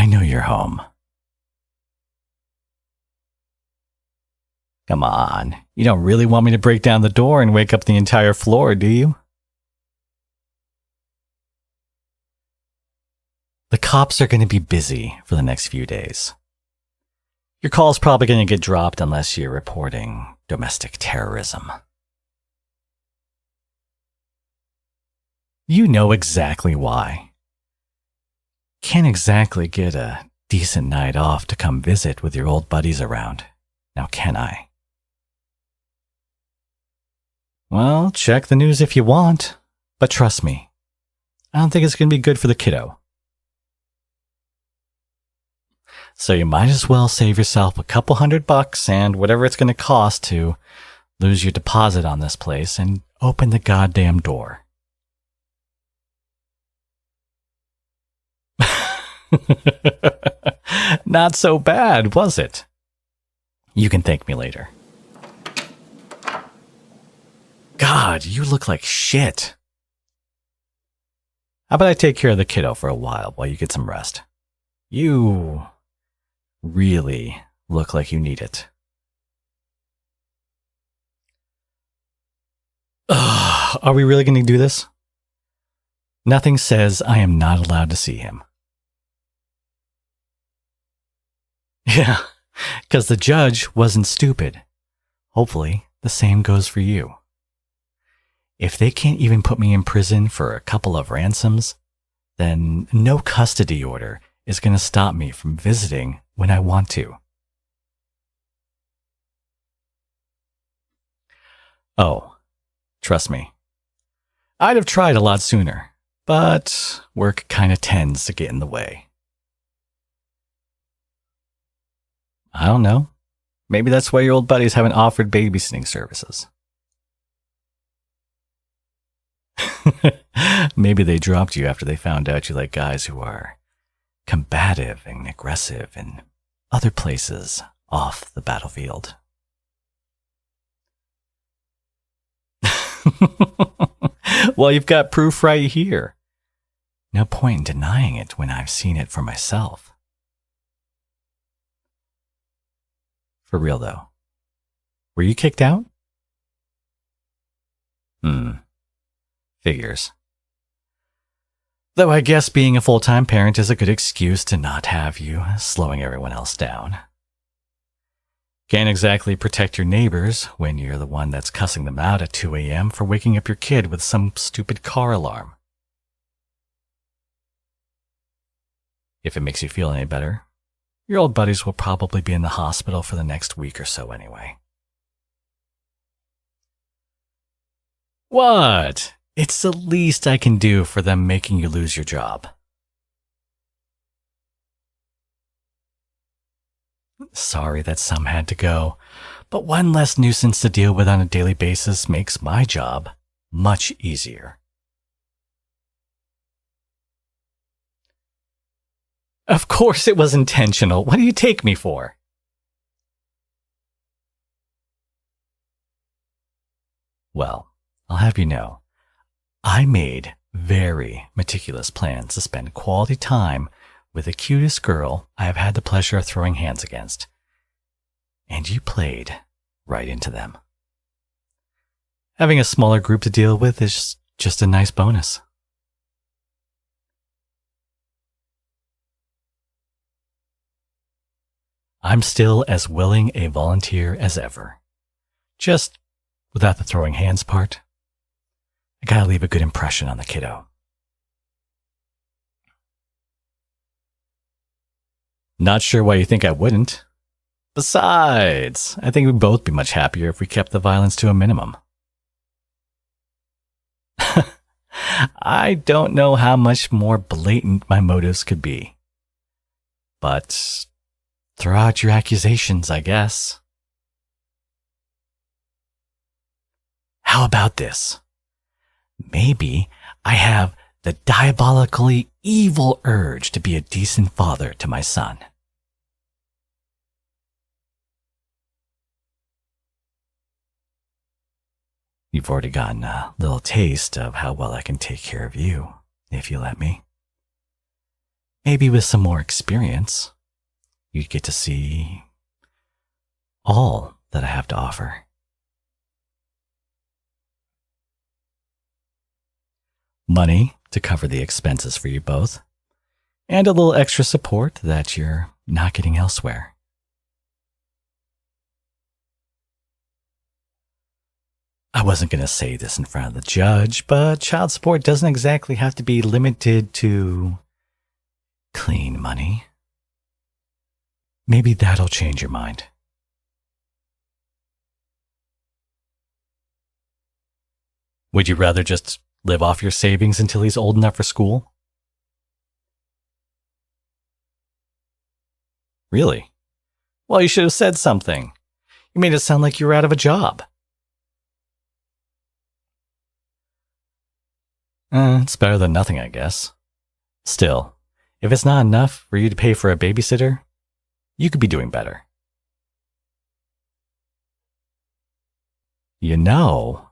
I know you're home. Come on, you don't really want me to break down the door and wake up the entire floor, do you? The cops are going to be busy for the next few days. Your call's probably going to get dropped unless you're reporting domestic terrorism. You know exactly why. Can't exactly get a decent night off to come visit with your old buddies around, now can I? Well, check the news if you want, but trust me, I don't think it's going to be good for the kiddo. So you might as well save yourself a couple $100 and whatever it's going to cost to lose your deposit on this place and open the goddamn door. Not so bad, was it? You can thank me later. God, you look like shit. How about I take care of the kiddo for a while you get some rest? You really look like you need it. Ugh, are we really going to do this? Nothing says I am not allowed to see him. Yeah, because the judge wasn't stupid. Hopefully, the same goes for you. If they can't even put me in prison for a couple of ransoms, then no custody order is going to stop me from visiting when I want to. Oh, trust me. I'd have tried a lot sooner, but work kind of tends to get in the way. I don't know. Maybe that's why your old buddies haven't offered babysitting services. Maybe they dropped you after they found out you like guys who are combative and aggressive in other places off the battlefield. Well, you've got proof right here. No point in denying it when I've seen it for myself. For real, though. Were you kicked out? Figures. Though I guess being a full-time parent is a good excuse to not have you slowing everyone else down. Can't exactly protect your neighbors when you're the one that's cussing them out at 2 a.m. for waking up your kid with some stupid car alarm. If it makes you feel any better, your old buddies will probably be in the hospital for the next week or so anyway. What? It's the least I can do for them making you lose your job. Sorry that some had to go, but one less nuisance to deal with on a daily basis makes my job much easier. Of course it was intentional. What do you take me for? Well, I'll have you know, I made very meticulous plans to spend quality time with the cutest girl I have had the pleasure of throwing hands against. And you played right into them. Having a smaller group to deal with is just a nice bonus. I'm still as willing a volunteer as ever. Just without the throwing hands part. I gotta leave a good impression on the kiddo. Not sure why you think I wouldn't. Besides, I think we'd both be much happier if we kept the violence to a minimum. I don't know how much more blatant my motives could be. But throw out your accusations, I guess. How about this? Maybe I have the diabolically evil urge to be a decent father to my son. You've already gotten a little taste of how well I can take care of you, if you let me. Maybe with some more experience, you get to see all that I have to offer. Money to cover the expenses for you both, and a little extra support that you're not getting elsewhere. I wasn't going to say this in front of the judge, but child support doesn't exactly have to be limited to clean money. Maybe that'll change your mind. Would you rather just live off your savings until he's old enough for school? Really? Well, you should have said something. You made it sound like you were out of a job. It's better than nothing, I guess. Still, if it's not enough for you to pay for a babysitter, you could be doing better. You know,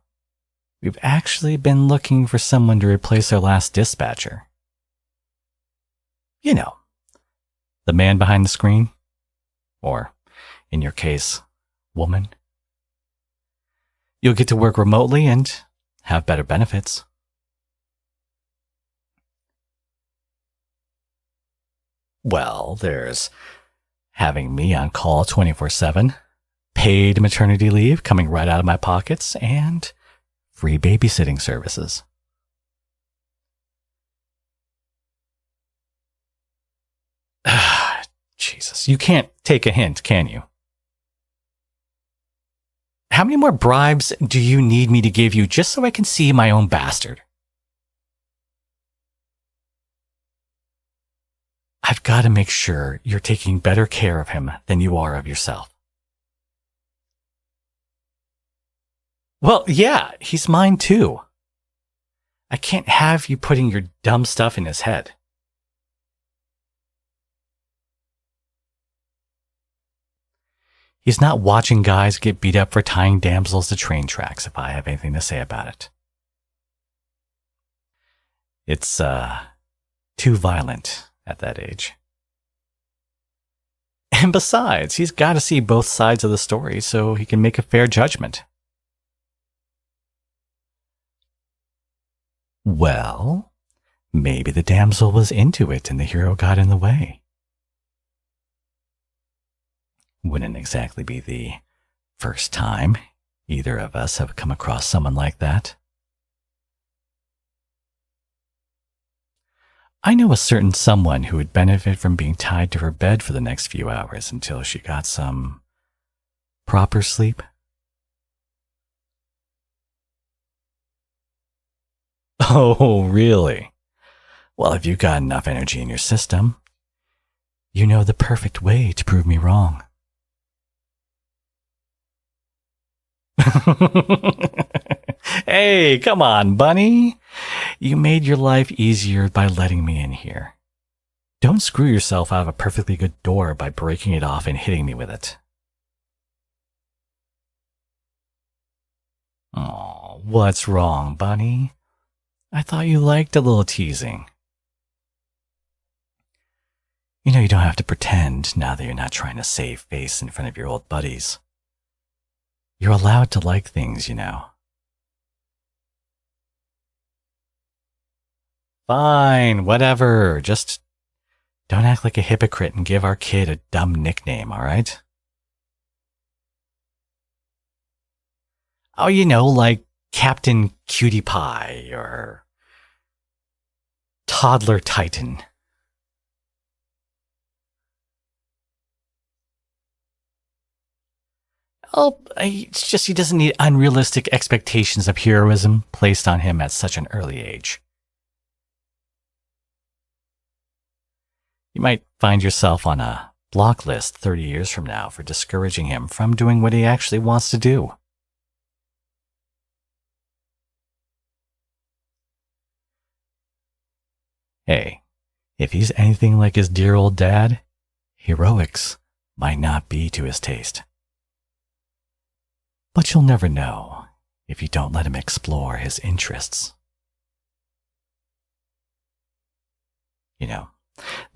we've actually been looking for someone to replace our last dispatcher. You know, the man behind the screen. Or, in your case, woman. You'll get to work remotely and have better benefits. Well, there's having me on call 24/7, paid maternity leave coming right out of my pockets, and free babysitting services. Jesus, you can't take a hint, can you? How many more bribes do you need me to give you just so I can see my own bastard? I've got to make sure you're taking better care of him than you are of yourself. Well, yeah, he's mine too. I can't have you putting your dumb stuff in his head. He's not watching guys get beat up for tying damsels to train tracks, if I have anything to say about it. It's, too violent at that age. And besides, he's got to see both sides of the story so he can make a fair judgment. Well, maybe the damsel was into it and the hero got in the way. Wouldn't exactly be the first time either of us have come across someone like that. I know a certain someone who would benefit from being tied to her bed for the next few hours until she got some proper sleep. Oh, really? Well, if you've got enough energy in your system, you know the perfect way to prove me wrong. Hey, come on, bunny. You made your life easier by letting me in here. Don't screw yourself out of a perfectly good door by breaking it off and hitting me with it. Oh, what's wrong, bunny? I thought you liked a little teasing. You know you don't have to pretend now that you're not trying to save face in front of your old buddies. You're allowed to like things, you know. Fine, whatever. Just don't act like a hypocrite and give our kid a dumb nickname, all right? Oh, you know, like Captain Cutie Pie or Toddler Titan. Oh, it's just he doesn't need unrealistic expectations of heroism placed on him at such an early age. You might find yourself on a block list 30 years from now for discouraging him from doing what he actually wants to do. Hey, if he's anything like his dear old dad, heroics might not be to his taste. But you'll never know if you don't let him explore his interests. You know,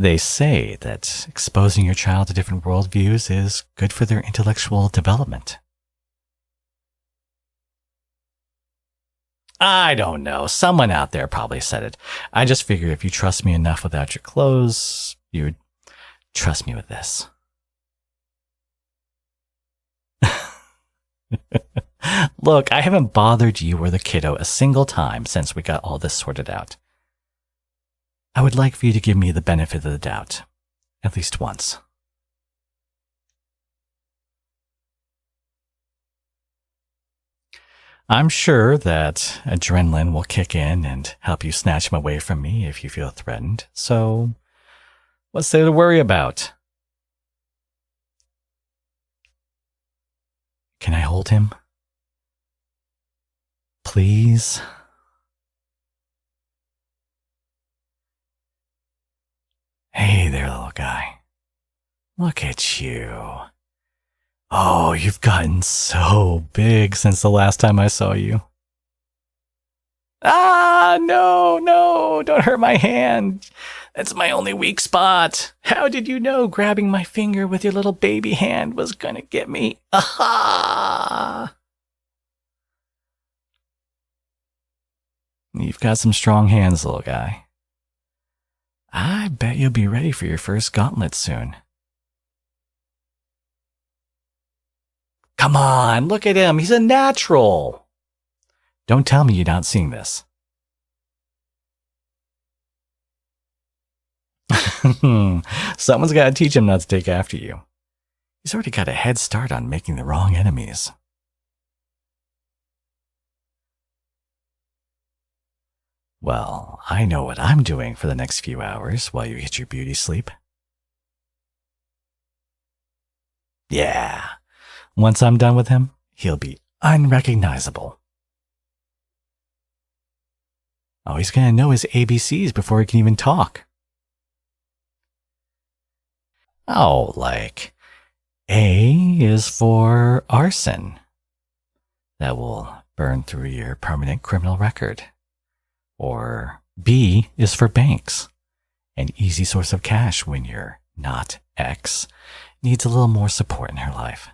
They say that exposing your child to different worldviews is good for their intellectual development. I don't know. Someone out there probably said it. I just figured if you trust me enough without your clothes, you'd trust me with this. Look, I haven't bothered you or the kiddo a single time since we got all this sorted out. I would like for you to give me the benefit of the doubt, at least once. I'm sure that adrenaline will kick in and help you snatch him away from me if you feel threatened, so what's there to worry about? Can I hold him? Please? Hey there, little guy. Look at you. Oh, you've gotten so big since the last time I saw you. Ah, no, don't hurt my hand. That's my only weak spot. How did you know grabbing my finger with your little baby hand was gonna get me? Aha! You've got some strong hands, little guy. I bet you'll be ready for your first gauntlet soon. Come on, look at him. He's a natural. Don't tell me you're not seeing this. Someone's got to teach him not to take after you. He's already got a head start on making the wrong enemies. Well, I know what I'm doing for the next few hours while you get your beauty sleep. Yeah, once I'm done with him, he'll be unrecognizable. Oh, he's gonna know his ABCs before he can even talk. Oh, like, A is for arson. That will burn through your permanent criminal record. Or B is for banks. An easy source of cash when your not ex needs a little more support in her life.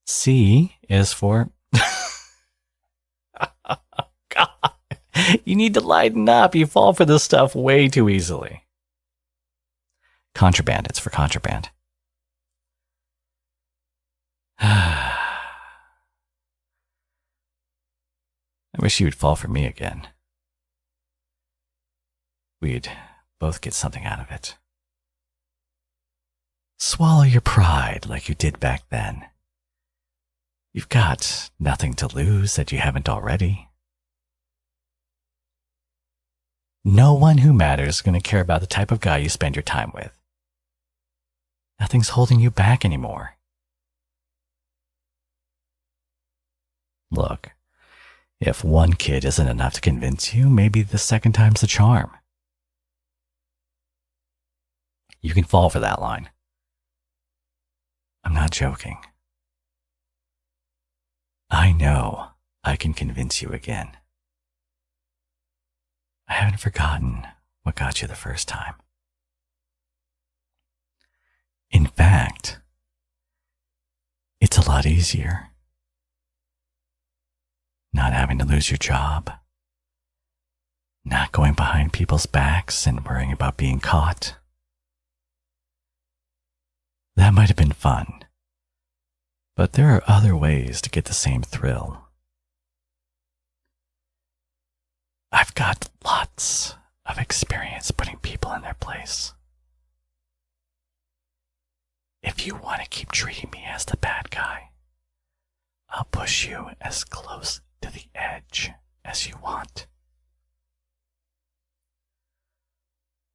C is for... God, you need to lighten up. You fall for this stuff way too easily. Contraband, it's for contraband. I wish you would fall for me again. We'd both get something out of it. Swallow your pride like you did back then. You've got nothing to lose that you haven't already. No one who matters is going to care about the type of guy you spend your time with. Nothing's holding you back anymore. Look, if one kid isn't enough to convince you, maybe the second time's the charm. You can fall for that line. I'm not joking. I know I can convince you again. I haven't forgotten what got you the first time. In fact, it's a lot easier. Not having to lose your job. Not going behind people's backs and worrying about being caught. That might have been fun, but there are other ways to get the same thrill. I've got lots of experience putting people in their place. If you want to keep treating me as the bad guy, I'll push you as close to the edge as you want.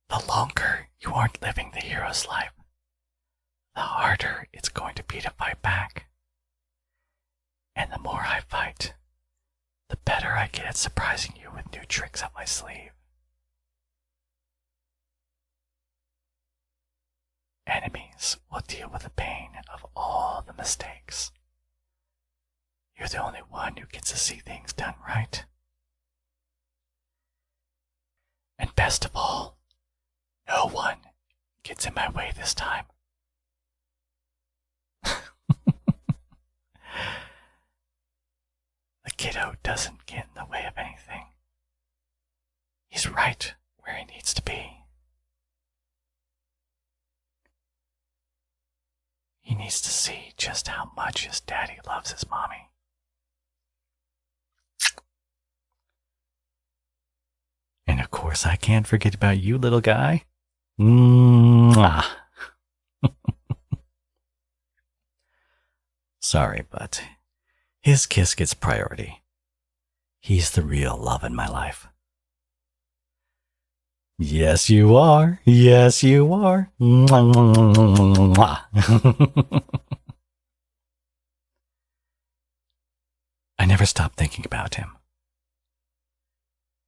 The longer you aren't living the hero's life, the harder it's going to be to fight back. And the more I fight, the better I get at surprising you with new tricks up my sleeve. Enemies will deal with the pain of all the mistakes. You're the only one who gets to see things done right. And best of all, No one gets in my way this time. The kiddo doesn't get in the way of anything. He's right where he needs to be. He needs to see just how much his daddy loves his mommy. And of course, I can't forget about you, little guy. Mwah. Sorry, but his kiss gets priority. He's the real love in my life. Yes, you are. Yes, you are. Mwah. I never stop thinking about him.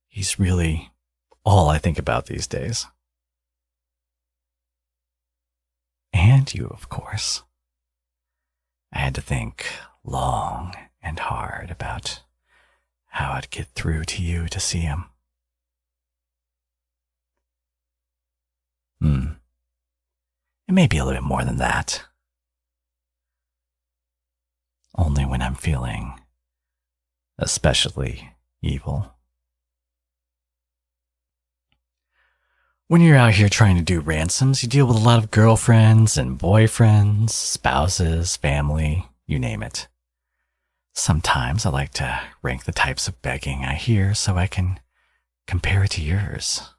He's really all I think about these days. And you, of course. I had to think long and hard about how I'd get through to you to see him. It may be a little bit more than that. Only when I'm feeling especially evil. When you're out here trying to do ransoms, you deal with a lot of girlfriends and boyfriends, spouses, family, you name it. Sometimes I like to rank the types of begging I hear so I can compare it to yours.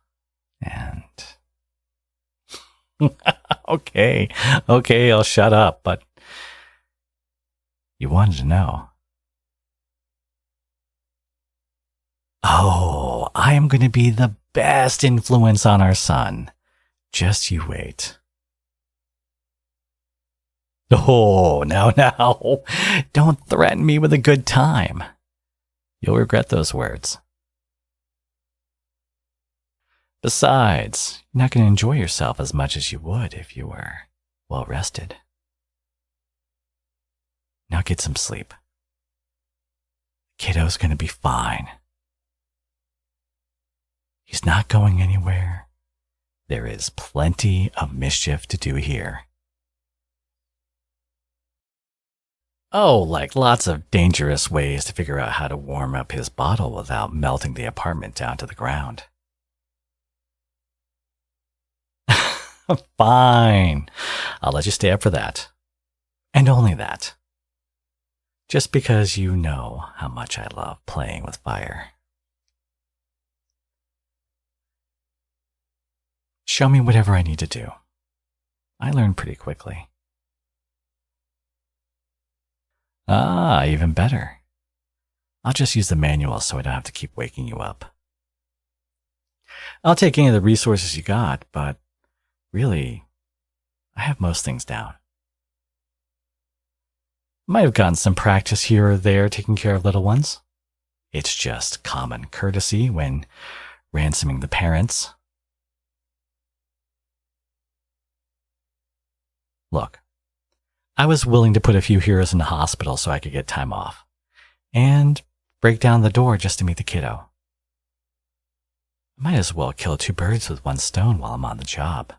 And... okay, I'll shut up, but you wanted to know. Oh, I am going to be the best influence on our son. Just you wait. Oh, now, don't threaten me with a good time. You'll regret those words. Besides, you're not going to enjoy yourself as much as you would if you were well rested. Now get some sleep. Kiddo's going to be fine. He's not going anywhere. There is plenty of mischief to do here. Oh, like lots of dangerous ways to figure out how to warm up his bottle without melting the apartment down to the ground. Fine. I'll let you stay up for that. And only that. Just because you know how much I love playing with fire. Show me whatever I need to do. I learn pretty quickly. Ah, even better. I'll just use the manual so I don't have to keep waking you up. I'll take any of the resources you got, but really, I have most things down. Might have gotten some practice here or there taking care of little ones. It's just common courtesy when ransoming the parents. Look, I was willing to put a few heroes in the hospital so I could get time off. And break down the door just to meet the kiddo. I might as well kill two birds with one stone while I'm on the job.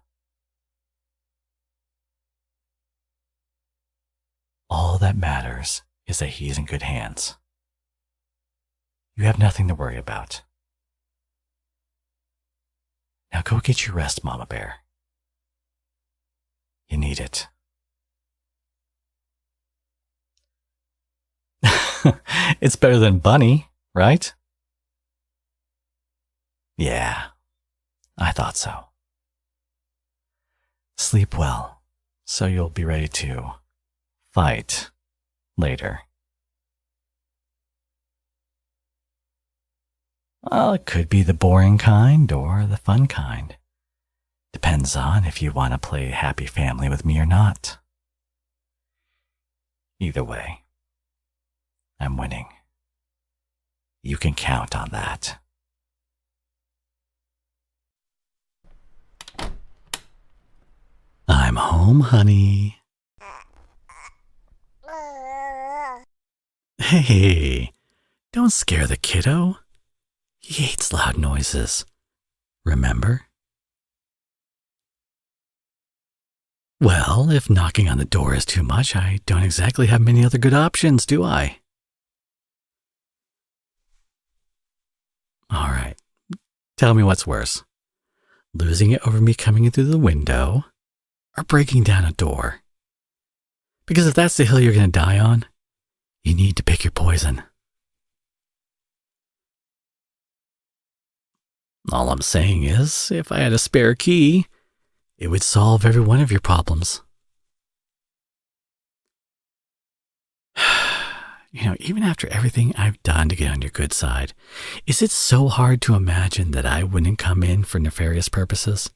All that matters is that he's in good hands. You have nothing to worry about. Now go get your rest, Mama Bear. You need it. It's better than Bunny, right? Yeah, I thought so. Sleep well, so you'll be ready to fight later. Well, it could be the boring kind or the fun kind. Depends on if you want to play happy family with me or not. Either way, I'm winning. You can count on that. I'm home, honey. Hey, don't scare the kiddo. He hates loud noises. Remember? Well, if knocking on the door is too much, I don't exactly have many other good options, do I? All right, tell me what's worse. Losing it over me coming in through the window, or breaking down a door? Because if that's the hill you're going to die on, you need to pick your poison. All I'm saying is, if I had a spare key, it would solve every one of your problems. Even after everything I've done to get on your good side, is it so hard to imagine that I wouldn't come in for nefarious purposes?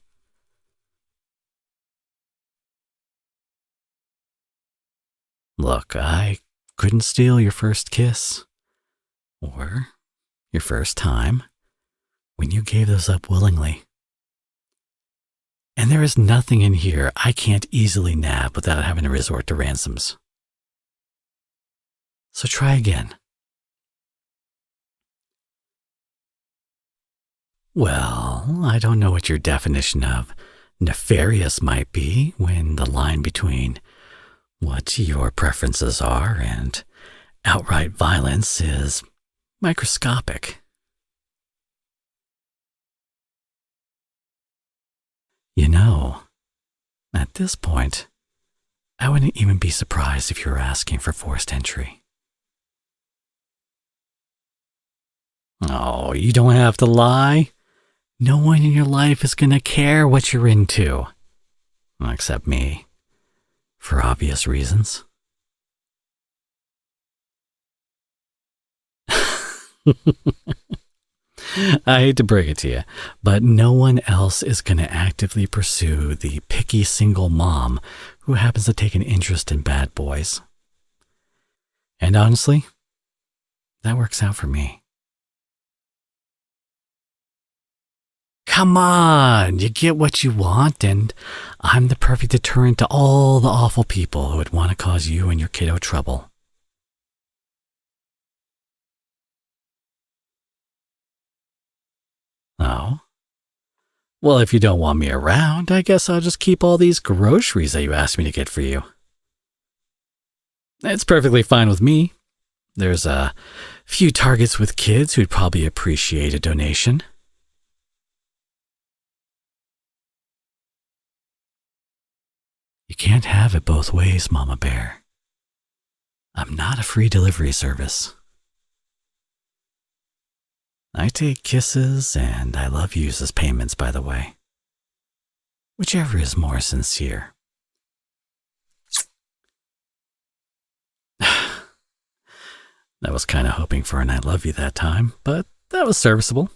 Look, I couldn't steal your first kiss, or your first time, when you gave those up willingly. And there is nothing in here I can't easily nab without having to resort to ransoms. So try again. Well, I don't know what your definition of nefarious might be when the line between what your preferences are and outright violence is microscopic. At this point, I wouldn't even be surprised if you were asking for forced entry. Oh, you don't have to lie. No one in your life is going to care what you're into. Except me. For obvious reasons. I hate to break it to you, but no one else is going to actively pursue the picky single mom who happens to take an interest in bad boys. And honestly, that works out for me. Come on, you get what you want, and I'm the perfect deterrent to all the awful people who would want to cause you and your kiddo trouble. Oh? Well, if you don't want me around, I guess I'll just keep all these groceries that you asked me to get for you. It's perfectly fine with me. There's a few targets with kids who'd probably appreciate a donation. You can't have it both ways, Mama Bear. I'm not a free delivery service. I take kisses and I love yous as payments, by the way. Whichever is more sincere. I was kind of hoping for an I love you that time, but that was serviceable.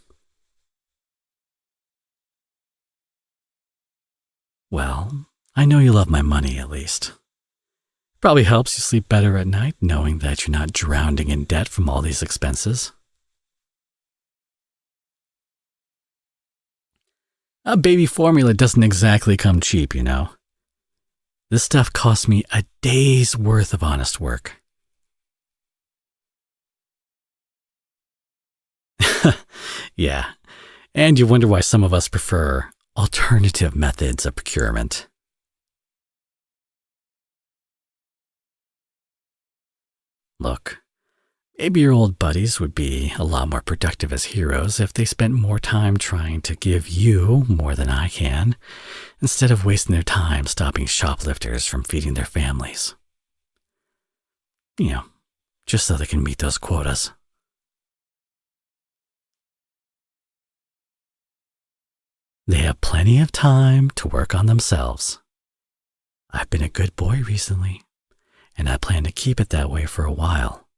Well, I know you love my money at least. Probably helps you sleep better at night knowing that you're not drowning in debt from all these expenses. A baby formula doesn't exactly come cheap, This stuff cost me a day's worth of honest work. Yeah, and you wonder why some of us prefer alternative methods of procurement. Look, maybe your old buddies would be a lot more productive as heroes if they spent more time trying to give you more than I can, instead of wasting their time stopping shoplifters from feeding their families. Just so they can meet those quotas. They have plenty of time to work on themselves. I've been a good boy recently, and I plan to keep it that way for a while.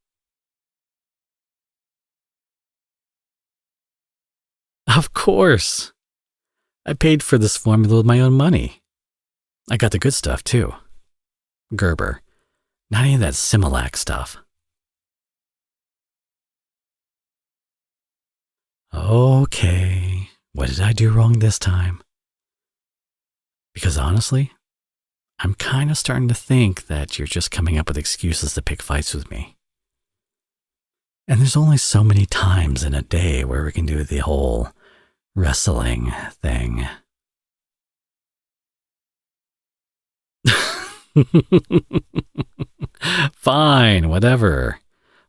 Of course. I paid for this formula with my own money. I got the good stuff, too. Gerber. Not any of that Similac stuff. Okay, what did I do wrong this time? Because honestly, I'm kind of starting to think that you're just coming up with excuses to pick fights with me. And there's only so many times in a day where we can do the whole wrestling thing. Fine, whatever.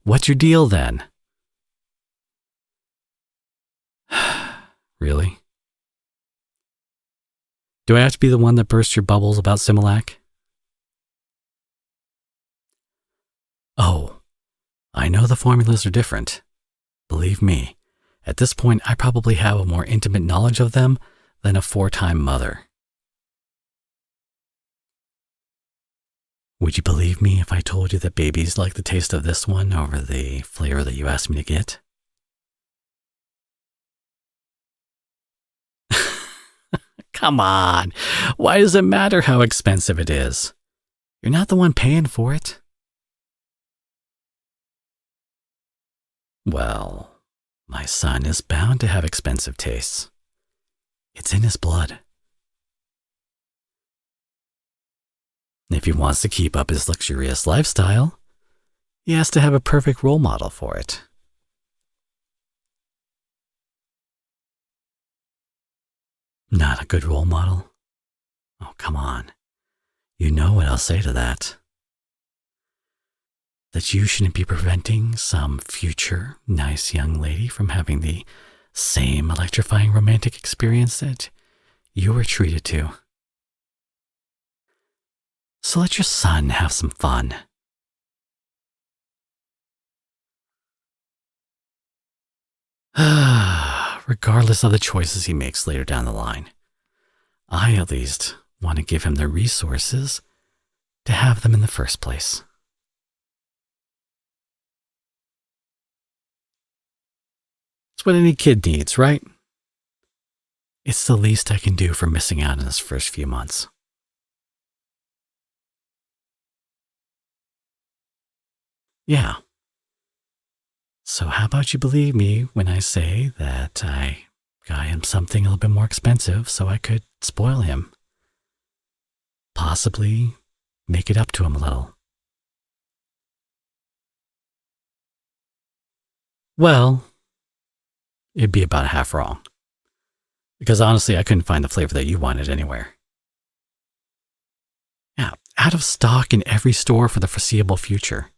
What's your deal then? Really? Do I have to be the one that bursts your bubbles about Similac? Oh, I know the formulas are different. Believe me, at this point I probably have a more intimate knowledge of them than a 4-time mother. Would you believe me if I told you that babies like the taste of this one over the flavor that you asked me to get? Come on, why does it matter how expensive it is? You're not the one paying for it. Well, my son is bound to have expensive tastes. It's in his blood. If he wants to keep up his luxurious lifestyle, he has to have a perfect role model for it. Not a good role model? Oh, come on. You know what I'll say to that. That you shouldn't be preventing some future nice young lady from having the same electrifying romantic experience that you were treated to. So let your son have some fun. Regardless of the choices he makes later down the line, I at least want to give him the resources to have them in the first place. It's what any kid needs, right? It's the least I can do for missing out in his first few months. Yeah. So how about you believe me when I say that I got him something a little bit more expensive so I could spoil him? Possibly make it up to him a little. Well, it'd be about half wrong. Because honestly, I couldn't find the flavor that you wanted anywhere. Yeah, out of stock in every store for the foreseeable future.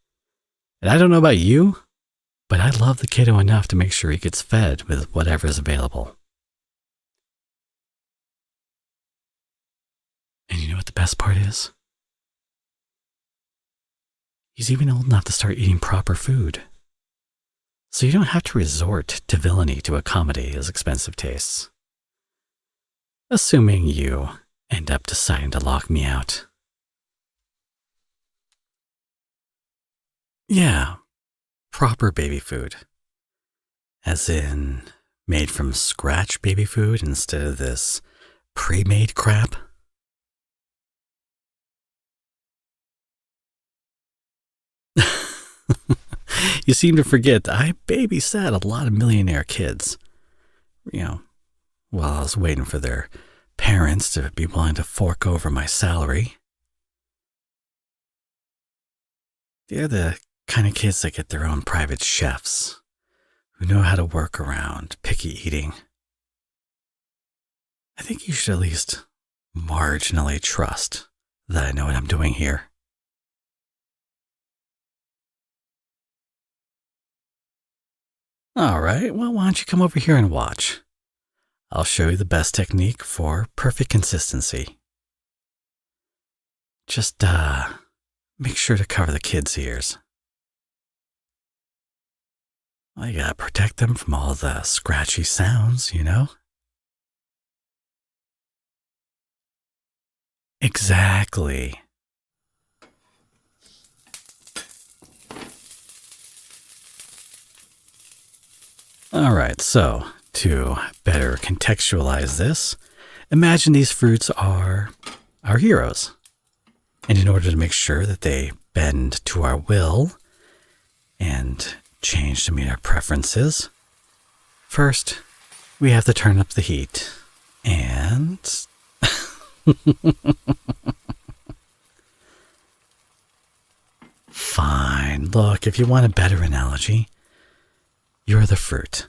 And I don't know about you, but I love the kiddo enough to make sure he gets fed with whatever is available. And you know what the best part is? He's even old enough to start eating proper food. So you don't have to resort to villainy to accommodate his expensive tastes. Assuming you end up deciding to lock me out. Yeah, proper baby food. As in, made from scratch baby food instead of this pre-made crap. You seem to forget that I babysat a lot of millionaire kids. While I was waiting for their parents to be willing to fork over my salary. They're the kind of kids that get their own private chefs, who know how to work around picky eating. I think you should at least marginally trust that I know what I'm doing here. All right, well, why don't you come over here and watch? I'll show you the best technique for perfect consistency. Just, make sure to cover the kids' ears. Well, you gotta protect them from all the scratchy sounds, you know? Exactly. All right, so to better contextualize this, imagine these fruits are our heroes. And in order to make sure that they bend to our will and change to meet our preferences, first, we have to turn up the heat and... Fine, look, if you want a better analogy, you're the fruit.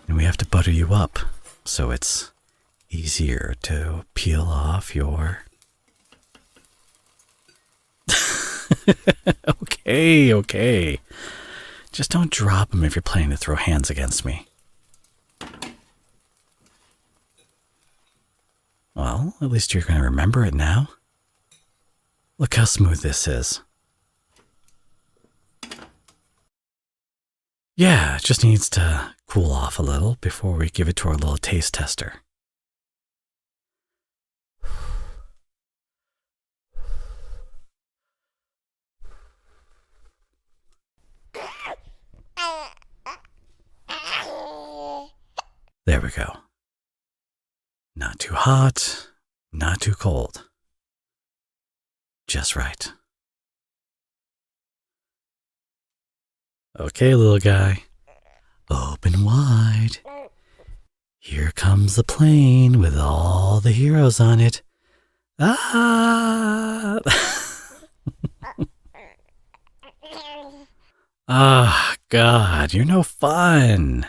And we have to butter you up so it's easier to peel off your Okay, okay. Just don't drop them if you're planning to throw hands against me. Well, at least you're going to remember it now. Look how smooth this is. Yeah, it just needs to cool off a little before we give it to our little taste tester. There we go. Not too hot, not too cold. Just right. Okay, little guy. Open wide. Here comes the plane with all the heroes on it. Ah! Ah, God, you're no fun.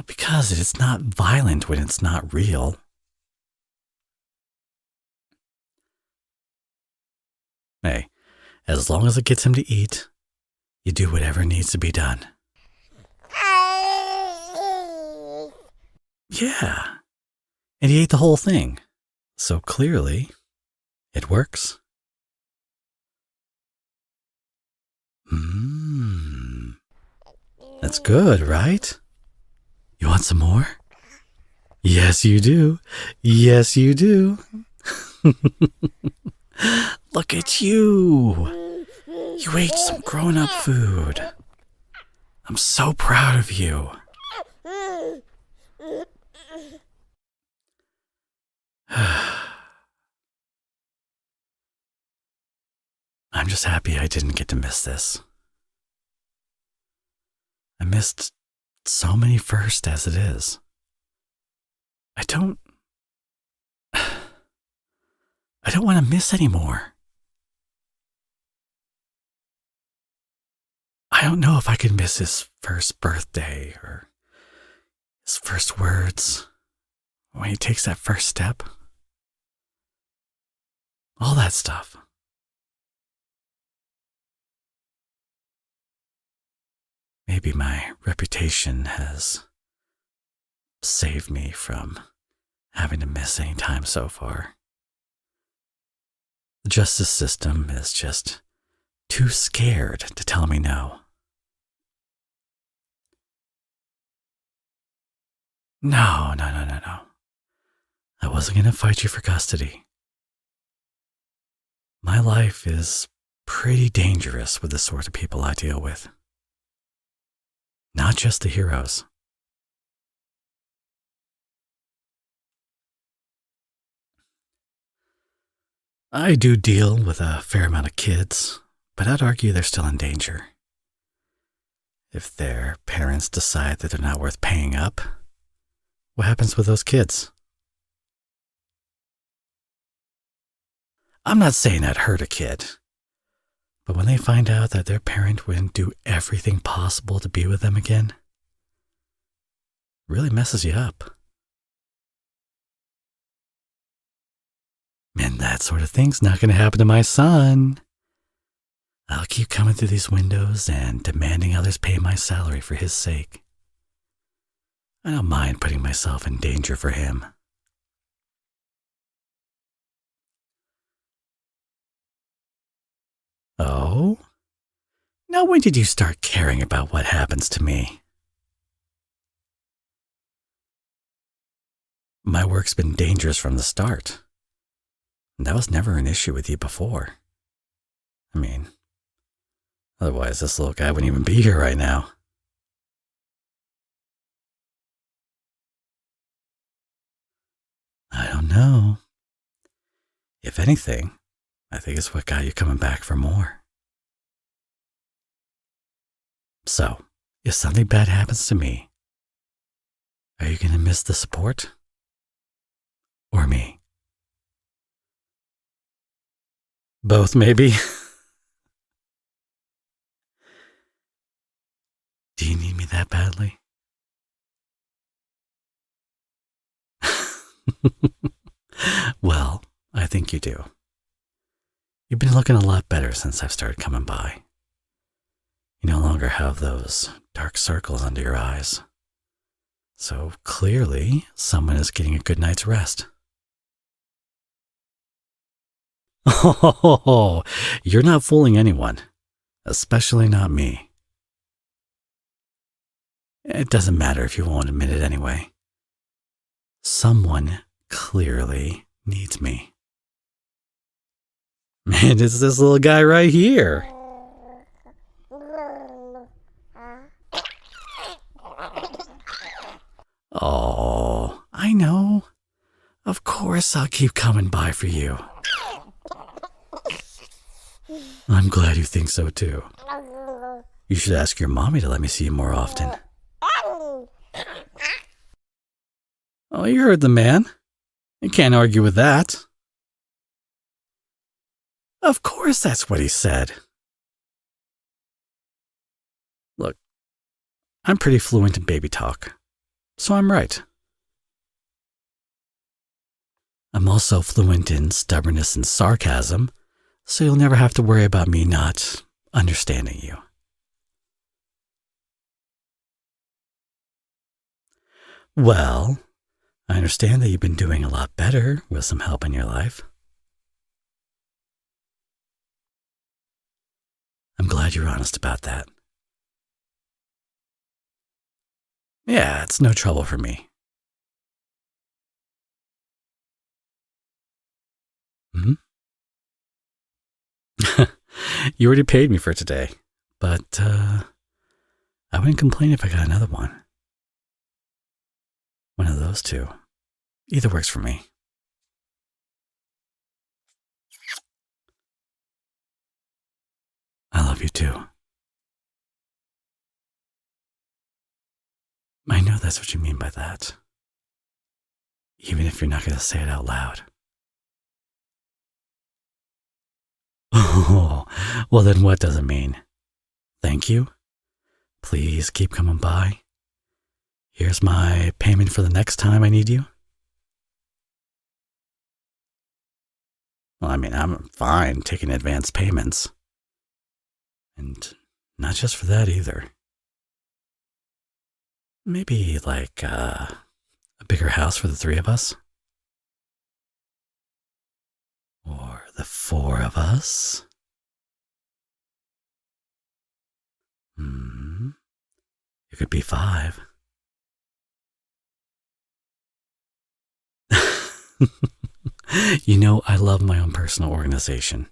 Because it's not violent when it's not real. Hey, as long as it gets him to eat, you do whatever needs to be done. Yeah, and he ate the whole thing. So clearly, it works. That's good, right? You want some more? Yes, you do. Yes, you do. Look at you. You ate some grown-up food. I'm so proud of you. I'm just happy I didn't get to miss this. I missed so many firsts as it is. I don't want to miss anymore. I don't know if I could miss his first birthday or his first words when he takes that first step. All that stuff. Maybe my reputation has saved me from having to miss any time so far. The justice system is just too scared to tell me no. No. I wasn't going to fight you for custody. My life is pretty dangerous with the sort of people I deal with. Not just the heroes. I do deal with a fair amount of kids, but I'd argue they're still in danger. If their parents decide that they're not worth paying up, what happens with those kids? I'm not saying I'd hurt a kid, but when they find out that their parent wouldn't do everything possible to be with them again, it really messes you up. And that sort of thing's not going to happen to my son. I'll keep coming through these windows and demanding others pay my salary for his sake. I don't mind putting myself in danger for him. Oh? Now when did you start caring about what happens to me? My work's been dangerous from the start. That was never an issue with you before. I mean, otherwise this little guy wouldn't even be here right now. I don't know. If anything, I think it's what got you coming back for more. So, if something bad happens to me, are you going to miss the support? Or me? Both, maybe. Do you need me that badly? Well, I think you do. You've been looking a lot better since I've started coming by. You no longer have those dark circles under your eyes. So clearly, someone is getting a good night's rest. Oh, you're not fooling anyone, especially not me. It doesn't matter if you won't admit it anyway. Someone clearly needs me. And it's this little guy right here. Oh, I know. Of course I'll keep coming by for you. I'm glad you think so too. You should ask your mommy to let me see you more often. Oh, you heard the man. You can't argue with that. Of course that's what he said. Look, I'm pretty fluent in baby talk, so I'm right. I'm also fluent in stubbornness and sarcasm, so you'll never have to worry about me not understanding you. Well, I understand that you've been doing a lot better with some help in your life. I'm glad you're honest about that. Yeah, it's no trouble for me. Hmm? You already paid me for today, but I wouldn't complain if I got another one. One of those two. Either works for me. I love you too. I know that's what you mean by that. Even if you're not going to say it out loud. Oh, well then what does it mean? Thank you. Please keep coming by. Here's my payment for the next time I need you. Well, I mean, I'm fine taking advance payments. And not just for that either. Maybe like a bigger house for the three of us? Or the four of us? It could be 5. You know, I love my own personal organization.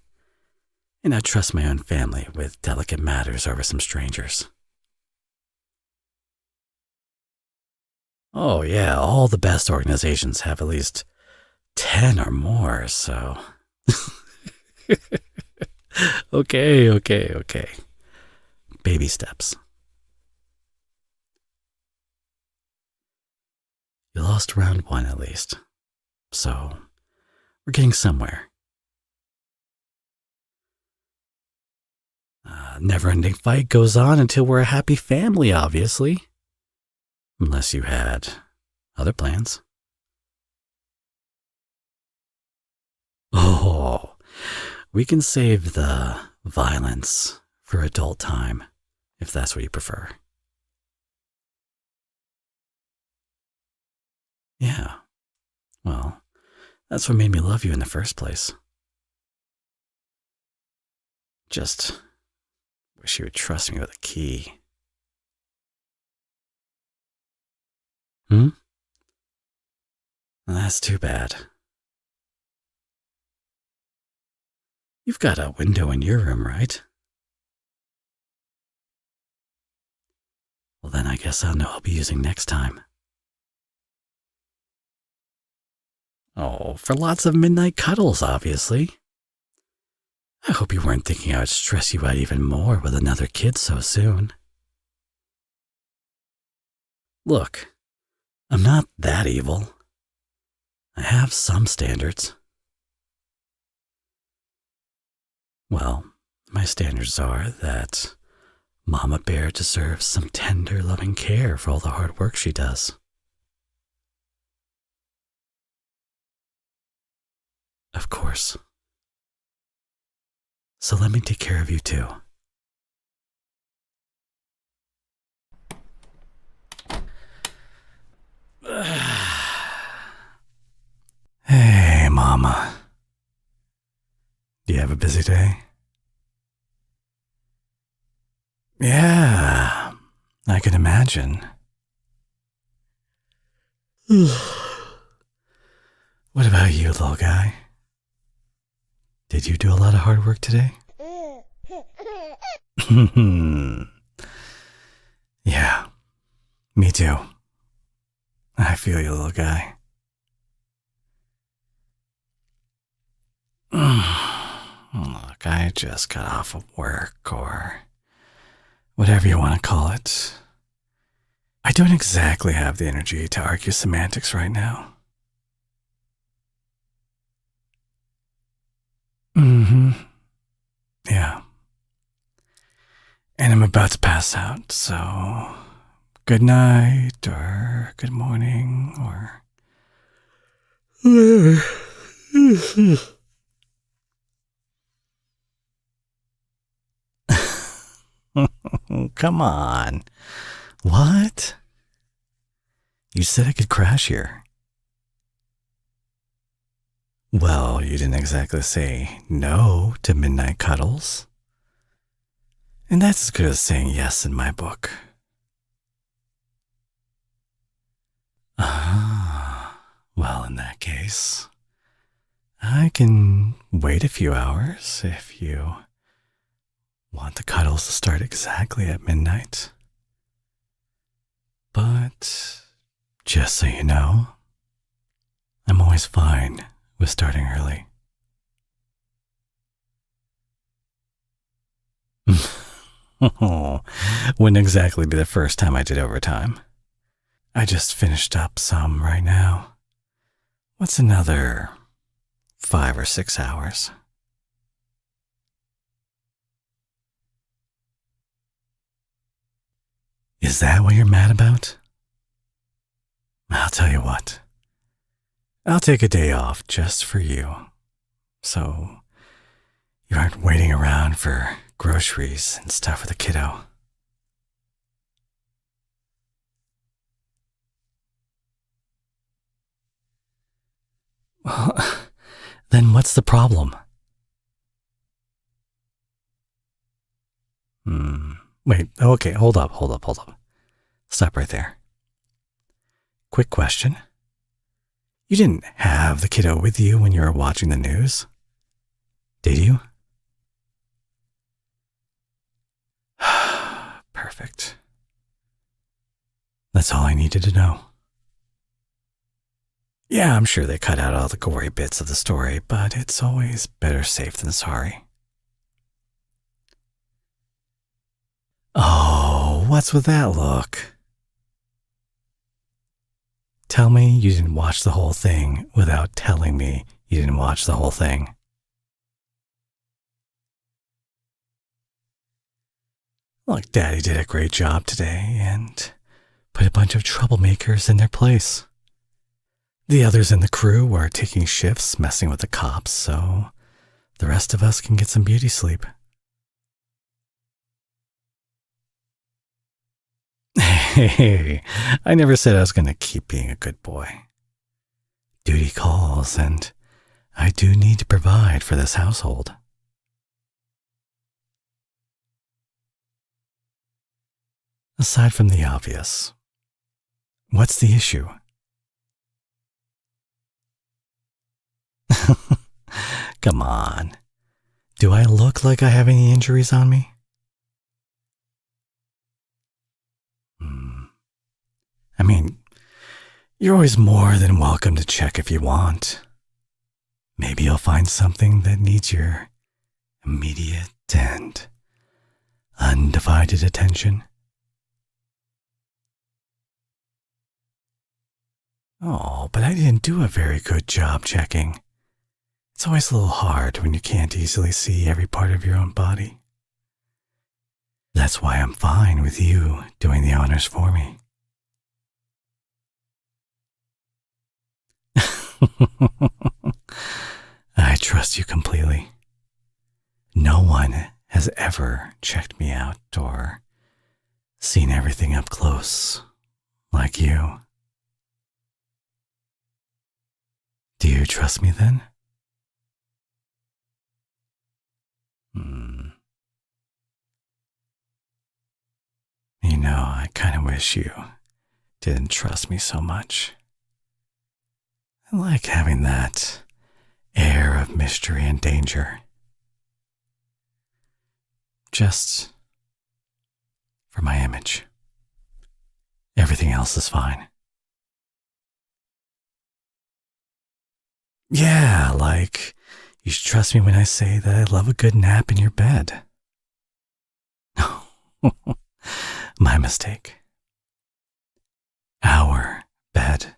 And I trust my own family with delicate matters over some strangers. Oh yeah, all the best organizations have at least 10 or more, so... Okay. Baby steps. You lost round 1 at least. So, we're getting somewhere. Never-ending fight goes on until we're a happy family, obviously. Unless you had other plans. Oh, we can save the violence for adult time, if that's what you prefer. Yeah, well, that's what made me love you in the first place. Just wish you would trust me with a key. That's too bad. You've got a window in your room, right? Well, then I guess I'll know I'll be using next time. Oh, for lots of midnight cuddles, obviously. I hope you weren't thinking I would stress you out even more with another kid so soon. Look, I'm not that evil. I have some standards. Well, my standards are that Mama Bear deserves some tender, loving care for all the hard work she does. Of course. So let me take care of you too. Hey, Mama. Do you have a busy day? Yeah, I can imagine. What about you, little guy? Did you do a lot of hard work today? Yeah, me too. I feel you, little guy. Look, I just got off of work, or whatever you want to call it. I don't exactly have the energy to argue semantics right now. Yeah. And I'm about to pass out, so good night, or good morning, or... Come on. What? You said I could crash here. Well, you didn't exactly say no to midnight cuddles. And that's as good as saying yes in my book. Well, in that case, I can wait a few hours if you want the cuddles to start exactly at midnight. But just so you know, I'm always fine with starting early. Wouldn't exactly be the first time I did overtime. I just finished up some right now. What's another 5 or 6 hours? Is that what you're mad about? I'll tell you what. I'll take a day off just for you. So you aren't waiting around for groceries and stuff with a kiddo. Well, then what's the problem? Wait, okay, hold up. Stop right there. Quick question. You didn't have the kiddo with you when you were watching the news, did you? Perfect. That's all I needed to know. Yeah, I'm sure they cut out all the gory bits of the story, but it's always better safe than sorry. Oh, what's with that look? Tell me you didn't watch the whole thing without telling me you didn't watch the whole thing. Look, Daddy did a great job today and put a bunch of troublemakers in their place. The others in the crew were taking shifts messing with the cops, so the rest of us can get some beauty sleep. Hey, I never said I was going to keep being a good boy. Duty calls, and I do need to provide for this household. Aside from the obvious, what's the issue? Come on. Do I look like I have any injuries on me? I mean, you're always more than welcome to check if you want. Maybe you'll find something that needs your immediate and undivided attention. Oh, but I didn't do a very good job checking. It's always a little hard when you can't easily see every part of your own body. That's why I'm fine with you doing the honors for me. I trust you completely. No no one has ever checked me out or seen everything up close like you. Do you trust me then? You know, I kind of wish you didn't trust me so much. I like having that air of mystery and danger. Just for my image. Everything else is fine. Yeah, like you should trust me when I say that I love a good nap in your bed. My mistake. Our bed.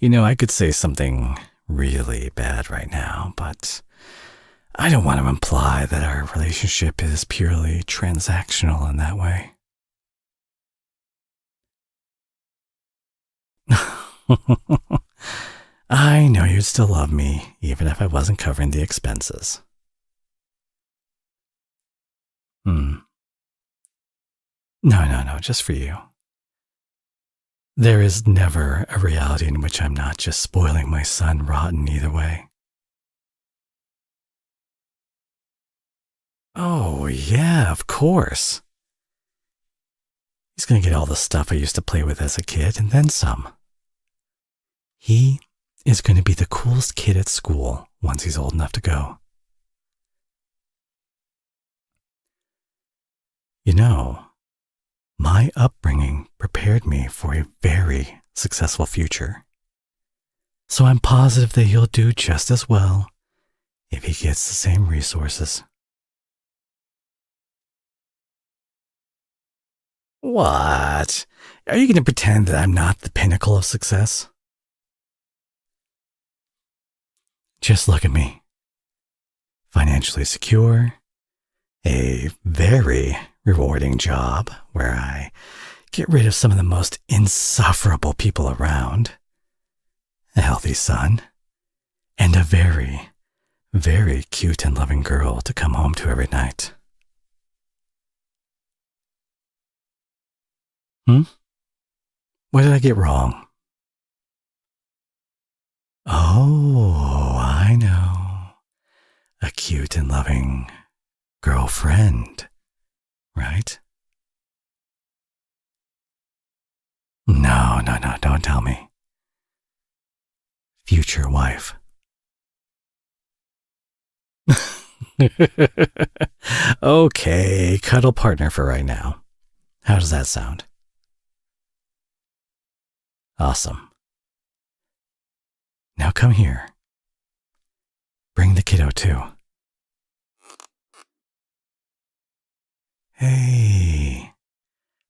You know, I could say something really bad right now, but I don't want to imply that our relationship is purely transactional in that way. I know you'd still love me, even if I wasn't covering the expenses. No, just for you. There is never a reality in which I'm not just spoiling my son rotten either way. Oh, yeah, of course. He's gonna get all the stuff I used to play with as a kid and then some. He is gonna be the coolest kid at school once he's old enough to go. You know, my upbringing prepared me for a very successful future. So I'm positive that he'll do just as well if he gets the same resources. What? Are you going to pretend that I'm not the pinnacle of success? Just look at me. Financially secure, a very rewarding job where I get rid of some of the most insufferable people around, a healthy son, and a very, very cute and loving girl to come home to every night. What did I get wrong? Oh, I know. A cute and loving girlfriend, right? No, don't tell me. Future wife. Okay, cuddle partner for right now. How does that sound? Awesome. Now come here. Bring the kiddo too. Hey,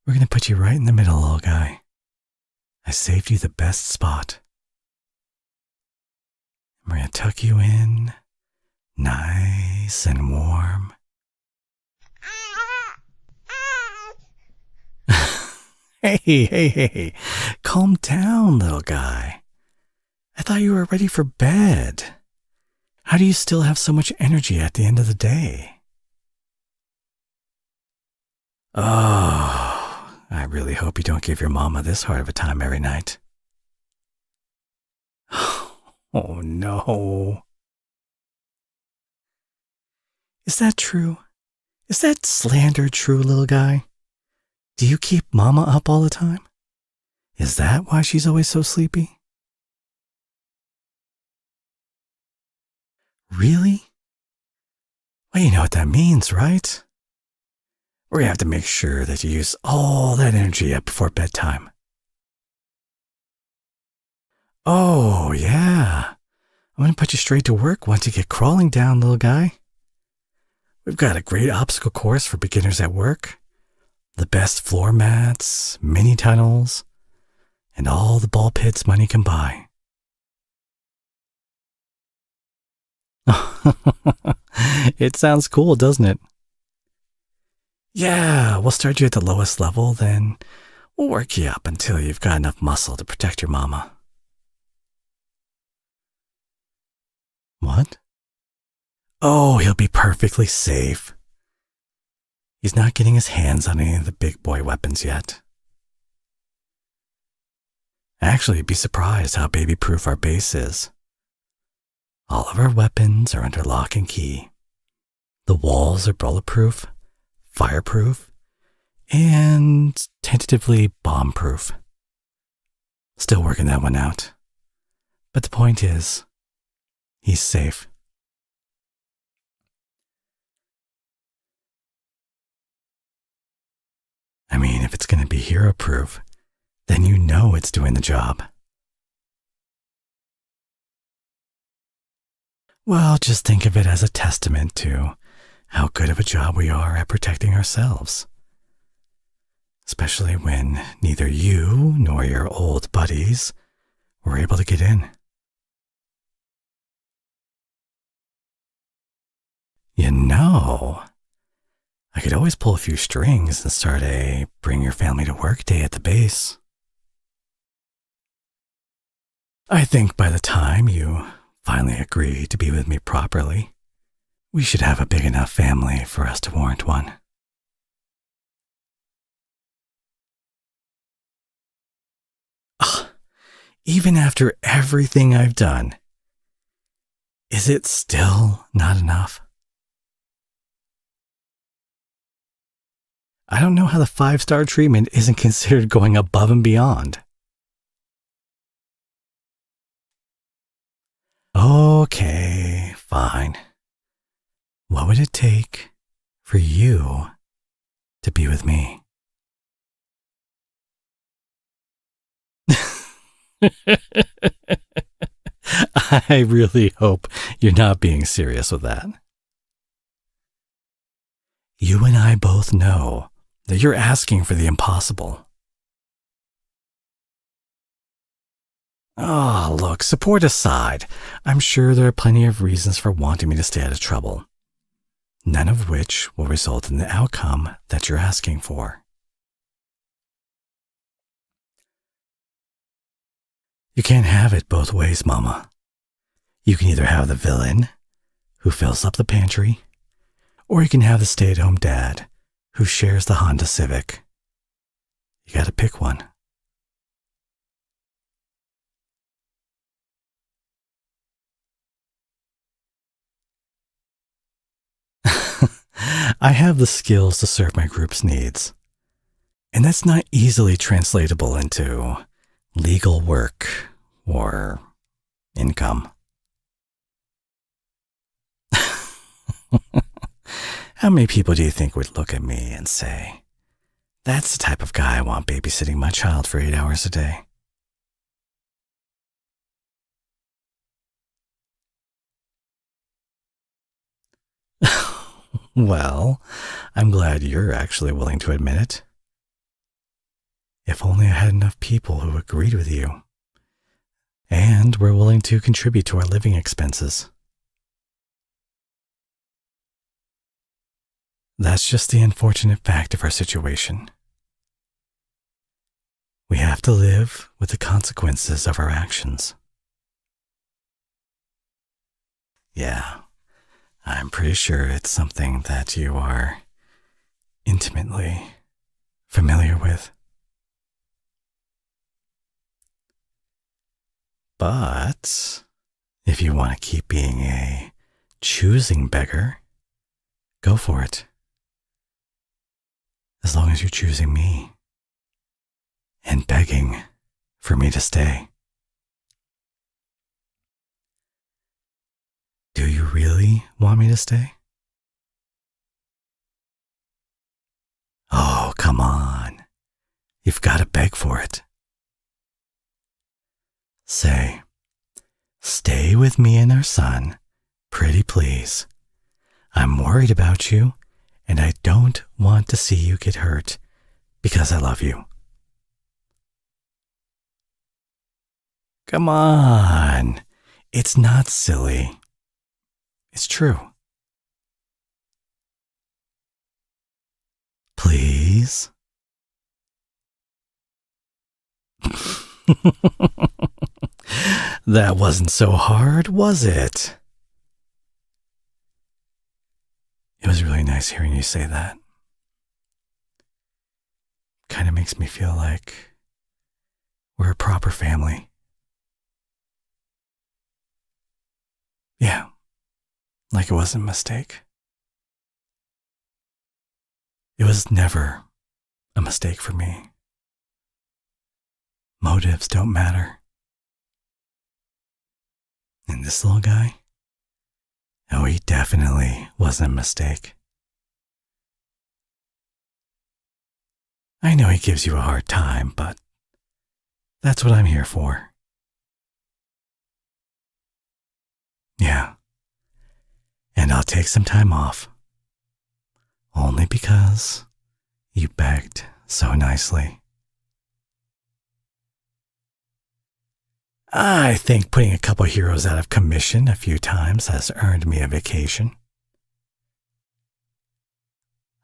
we're gonna put you right in the middle, little guy. I saved you the best spot. We're gonna tuck you in, nice and warm. Hey, calm down, little guy. I thought you were ready for bed. How do you still have so much energy at the end of the day? Oh, I really hope you don't give your mama this hard of a time every night. Oh, no. Is that true? Is that slander true, little guy? Do you keep Mama up all the time? Is that why she's always so sleepy? Really? Well, you know what that means, right? We're gonna have to make sure that you use all that energy up before bedtime. Oh, yeah. I'm gonna put you straight to work once you get crawling down, little guy. We've got a great obstacle course for beginners at work. The best floor mats, mini tunnels, and all the ball pits money can buy. It sounds cool, doesn't it? Yeah, we'll start you at the lowest level, then we'll work you up until you've got enough muscle to protect your mama. What? Oh, he'll be perfectly safe. He's not getting his hands on any of the big boy weapons yet. Actually, you'd be surprised how baby-proof our base is. All of our weapons are under lock and key. The walls are bulletproof, fireproof, and tentatively bomb-proof. Still working that one out. But the point is, he's safe. I mean, if it's going to be hero-proof, then you know it's doing the job. Well, just think of it as a testament to how good of a job we are at protecting ourselves. Especially when neither you nor your old buddies were able to get in. You know, I could always pull a few strings and start a bring your family to work day at the base. I think by the time you finally agree to be with me properly, we should have a big enough family for us to warrant one. Ugh, even after everything I've done, is it still not enough? I don't know how the 5-star treatment isn't considered going above and beyond. Okay, fine. What would it take for you to be with me? I really hope you're not being serious with that. You and I both know that you're asking for the impossible. Oh, look, support aside, I'm sure there are plenty of reasons for wanting me to stay out of trouble, none of which will result in the outcome that you're asking for. You can't have it both ways, Mama. You can either have the villain, who fills up the pantry, or you can have the stay-at-home dad, who shares the Honda Civic. You gotta pick one. I have the skills to serve my group's needs, and that's not easily translatable into legal work or income. How many people do you think would look at me and say, that's the type of guy I want babysitting my child for 8 hours a day? Well, I'm glad you're actually willing to admit it. If only I had enough people who agreed with you and were willing to contribute to our living expenses. That's just the unfortunate fact of our situation. We have to live with the consequences of our actions. Yeah, I'm pretty sure it's something that you are intimately familiar with. But if you want to keep being a choosing beggar, go for it. As long as you're choosing me and begging for me to stay. Do you really want me to stay? Oh, come on. You've got to beg for it. Say, stay with me and our son, pretty please. I'm worried about you, and I don't want to see you get hurt because I love you. Come on. It's not silly. It's true. Please? That wasn't so hard, was it? It was really nice hearing you say that. Kind of makes me feel like we're a proper family. Yeah, like it wasn't a mistake. It was never a mistake for me. Motives don't matter. And this little guy? Oh, he definitely wasn't a mistake. I know he gives you a hard time, but that's what I'm here for. Yeah. And I'll take some time off. Only because you begged so nicely. I think putting a couple heroes out of commission a few times has earned me a vacation.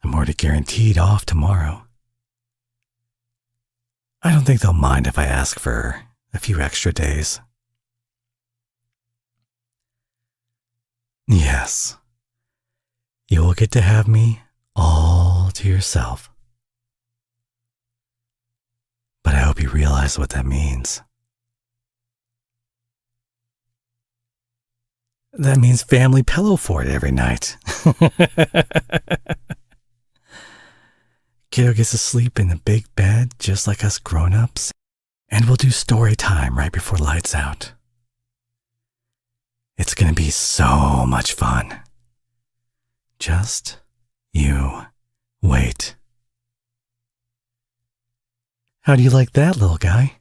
I'm already guaranteed off tomorrow. I don't think they'll mind if I ask for a few extra days. Yes, you will get to have me all to yourself. But I hope you realize what that means. That means family pillow fort every night. Kiddo gets to sleep in the big bed just like us grown-ups, and we'll do story time right before lights out. It's gonna be so much fun. Just you wait. How do you like that, little guy?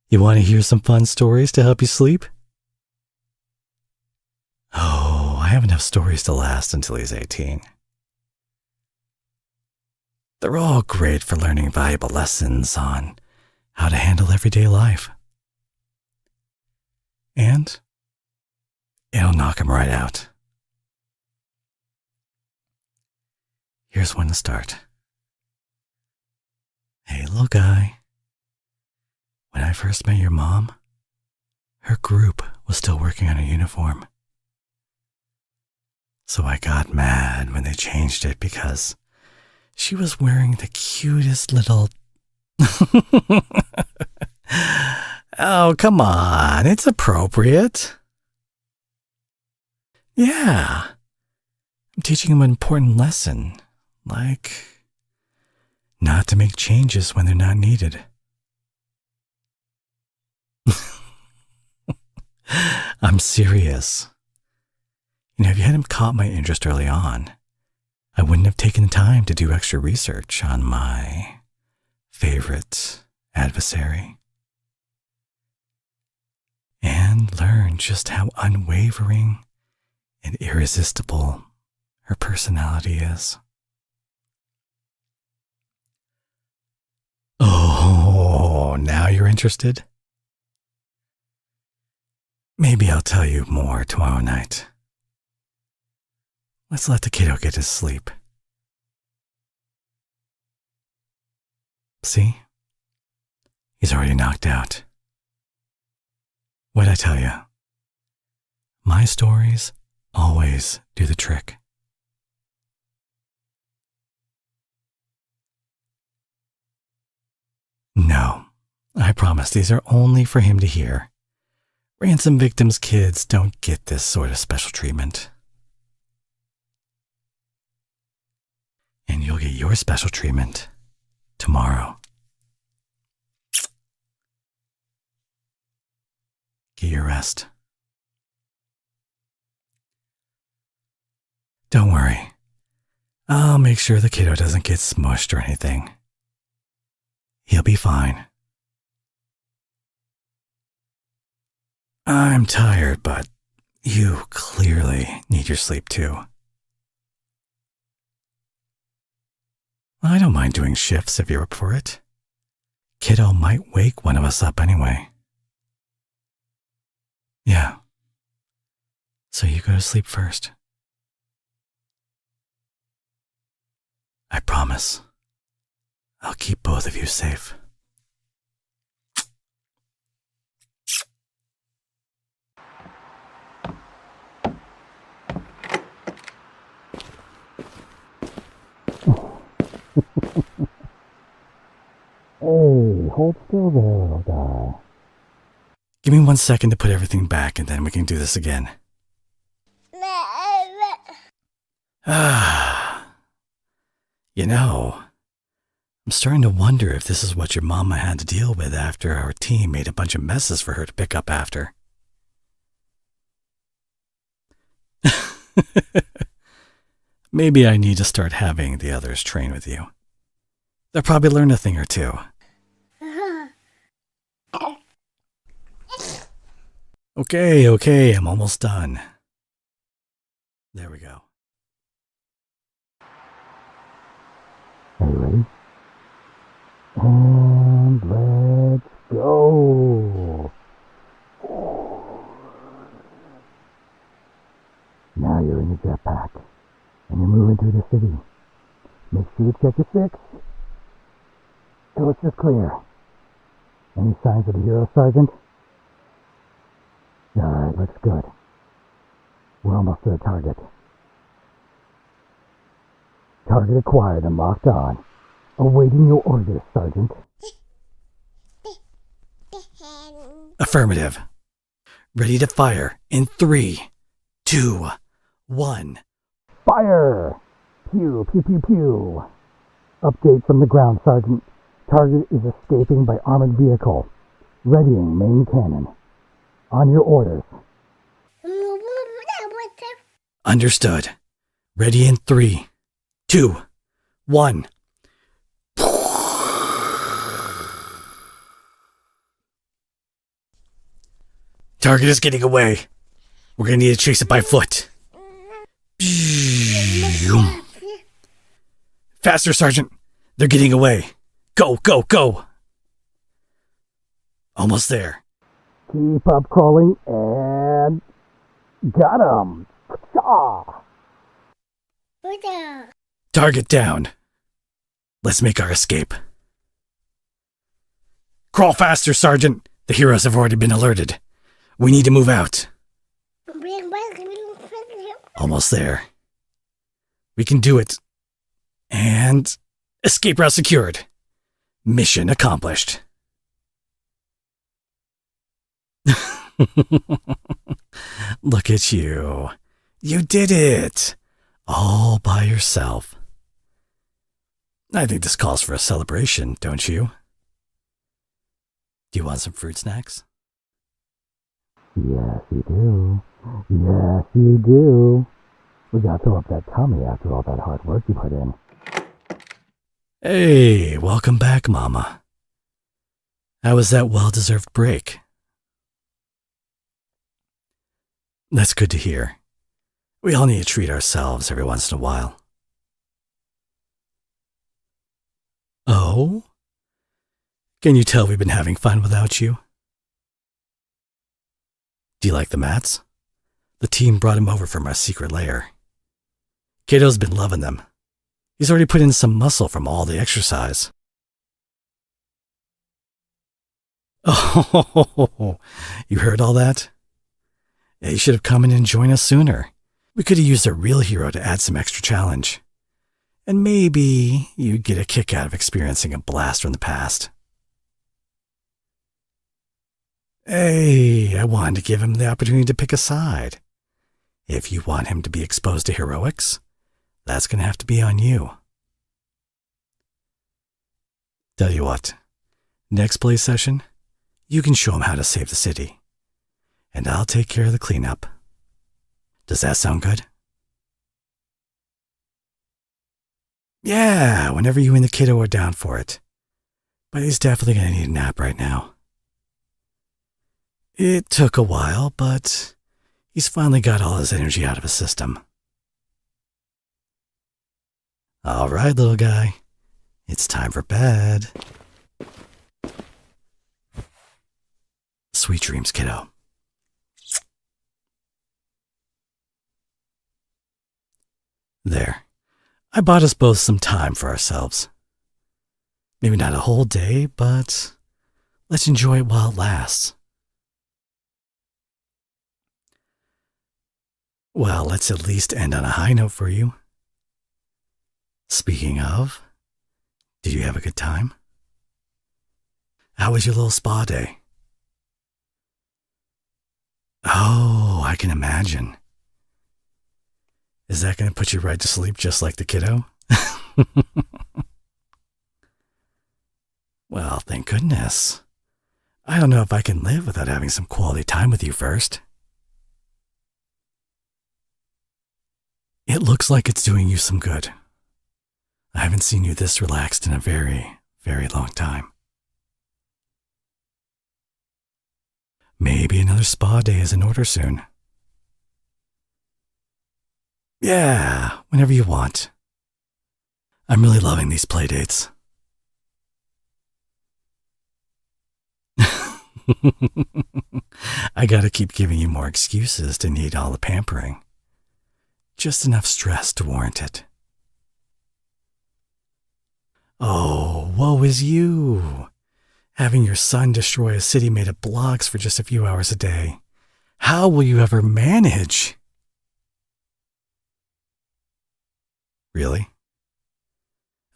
You want to hear some fun stories to help you sleep? Oh, I have enough stories to last until he's 18. They're all great for learning valuable lessons on how to handle everyday life. And it'll knock him right out. Here's one to start. Hey, little guy. When I first met your mom, her group was still working on a uniform. So I got mad when they changed it because she was wearing the cutest little... Oh, come on. It's appropriate. Yeah. I'm teaching them an important lesson, like not to make changes when they're not needed. I'm serious. You know, if you hadn't caught my interest early on, I wouldn't have taken the time to do extra research on my favorite adversary and learn just how unwavering and irresistible her personality is. Oh, now you're interested? Maybe I'll tell you more tomorrow night. Let's let the kiddo get his sleep. See? He's already knocked out. What'd I tell you? My stories always do the trick. No, I promise these are only for him to hear. Ransom victims' kids don't get this sort of special treatment. And you'll get your special treatment tomorrow. Get your rest. Don't worry. I'll make sure the kiddo doesn't get smushed or anything. He'll be fine. I'm tired, but you clearly need your sleep too. I don't mind doing shifts if you're up for it. Kiddo might wake one of us up anyway. Yeah. So you go to sleep first. I promise. I'll keep both of you safe. hold still there, little guy. Give me 1 second to put everything back and then we can do this again. You know, I'm starting to wonder if this is what your mama had to deal with after our team made a bunch of messes for her to pick up after. Maybe I need to start having the others train with you. They'll probably learn a thing or two. Okay, I'm almost done. There we go. Are you ready? And let's go. Now you're in the jetpack, and you're moving through the city. Make sure to check your 6. So it's just clear. Any signs of the hero, Sergeant? Alright, looks good. We're almost to the target. Target acquired and locked on. Awaiting your orders, Sergeant. Affirmative. Ready to fire in 3, 2, 1. Fire! Pew, pew, pew, pew. Update from the ground, Sergeant. Target is escaping by armored vehicle. Readying main cannon. On your orders. Understood. Ready in 3, 2, 1. Target is getting away. We're gonna need to chase it by foot. Faster, Sergeant. They're getting away. Go, go, go. Almost there. Keep up crawling and got him. Target down. Let's make our escape. Crawl faster, Sergeant. The heroes have already been alerted. We need to move out. Almost there. We can do it. And escape route secured. Mission accomplished. Look at you. You did it. All by yourself. I think this calls for a celebration, don't you? Do you want some fruit snacks? Yes, you do. Yes, you do. We gotta fill up that tummy after all that hard work you put in. Hey, welcome back, Mama. How was that well-deserved break? That's good to hear. We all need to treat ourselves every once in a while. Oh? Can you tell we've been having fun without you? Do you like the mats? The team brought him over from our secret lair. Kato's been loving them. He's already put in some muscle from all the exercise. Oh, you heard all that? Yeah, you should have come in and joined us sooner. We could have used a real hero to add some extra challenge. And maybe you'd get a kick out of experiencing a blast from the past. Hey, I wanted to give him the opportunity to pick a side. If you want him to be exposed to heroics, that's going to have to be on you. Tell you what, next play session, you can show him how to save the city. And I'll take care of the cleanup. Does that sound good? Yeah, whenever you and the kiddo are down for it. But he's definitely going to need a nap right now. It took a while, but he's finally got all his energy out of his system. All right, little guy. It's time for bed. Sweet dreams, kiddo. There. I bought us both some time for ourselves. Maybe not a whole day, but let's enjoy it while it lasts. Well, let's at least end on a high note for you. Speaking of, did you have a good time? How was your little spa day? Oh, I can imagine. Is that going to put you right to sleep just like the kiddo? Well, thank goodness. I don't know if I can live without having some quality time with you first. It looks like it's doing you some good. I haven't seen you this relaxed in a very, very long time. Maybe another spa day is in order soon. Yeah, whenever you want. I'm really loving these play dates. I gotta keep giving you more excuses to need all the pampering. Just enough stress to warrant it. Oh, woe is you. Having your son destroy a city made of blocks for just a few hours a day. How will you ever manage? Really?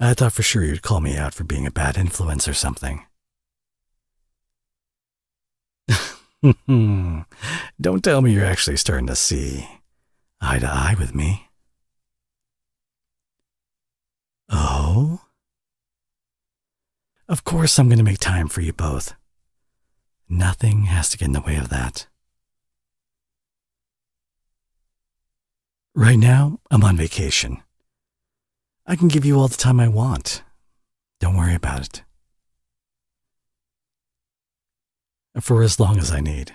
I thought for sure you'd call me out for being a bad influence or something. Don't tell me you're actually starting to see eye to eye with me. Oh? Of course I'm going to make time for you both. Nothing has to get in the way of that. Right now, I'm on vacation. I can give you all the time I want. Don't worry about it. For as long as I need.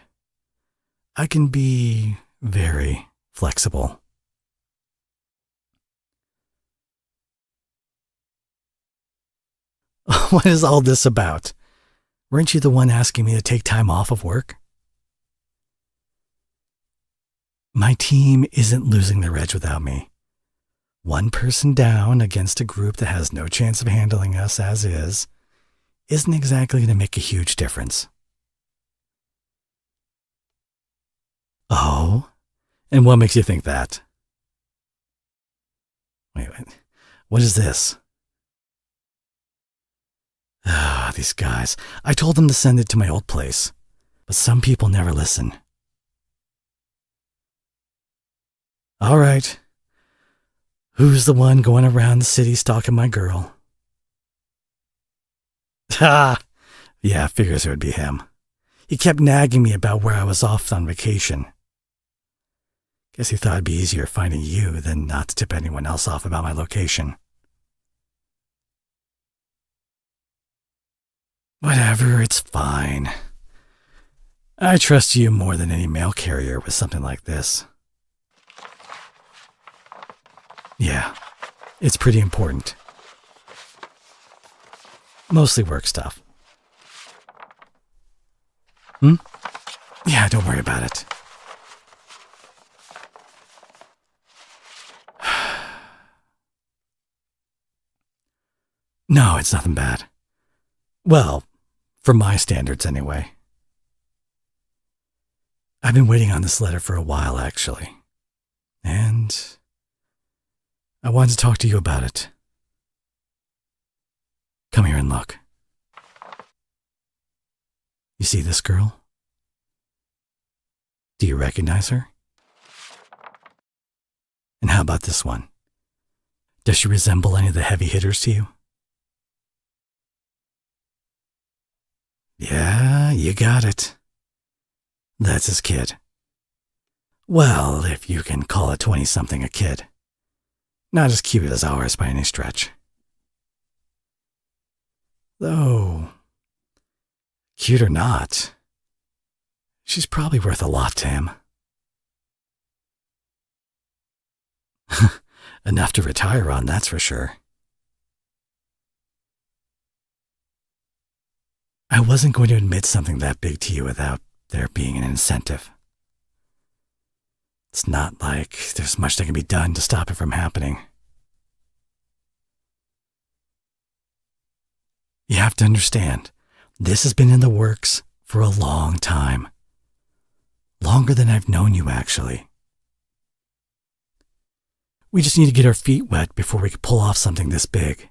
I can be very flexible. What is all this about? Weren't you the one asking me to take time off of work? My team isn't losing their edge without me. One person down against a group that has no chance of handling us as is isn't exactly going to make a huge difference. Oh? And what makes you think that? Wait. What is this? Ah, these guys. I told them to send it to my old place, but some people never listen. All right. Who's the one going around the city stalking my girl? Ha! Yeah, figures it would be him. He kept nagging me about where I was off on vacation. Guess he thought it'd be easier finding you than not to tip anyone else off about my location. Whatever, it's fine. I trust you more than any mail carrier with something like this. Yeah, it's pretty important. Mostly work stuff. Yeah, don't worry about it. No, it's nothing bad. Well, for my standards anyway. I've been waiting on this letter for a while, actually. And I wanted to talk to you about it. Come here and look. You see this girl? Do you recognize her? And how about this one? Does she resemble any of the heavy hitters to you? Yeah, you got it. That's his kid. Well, if you can call a 20-something a kid. Not as cute as ours by any stretch. Though, cute or not, she's probably worth a lot to him. Enough to retire on, that's for sure. I wasn't going to admit something that big to you without there being an incentive. It's not like there's much that can be done to stop it from happening. You have to understand, this has been in the works for a long time. Longer than I've known you, actually. We just need to get our feet wet before we can pull off something this big.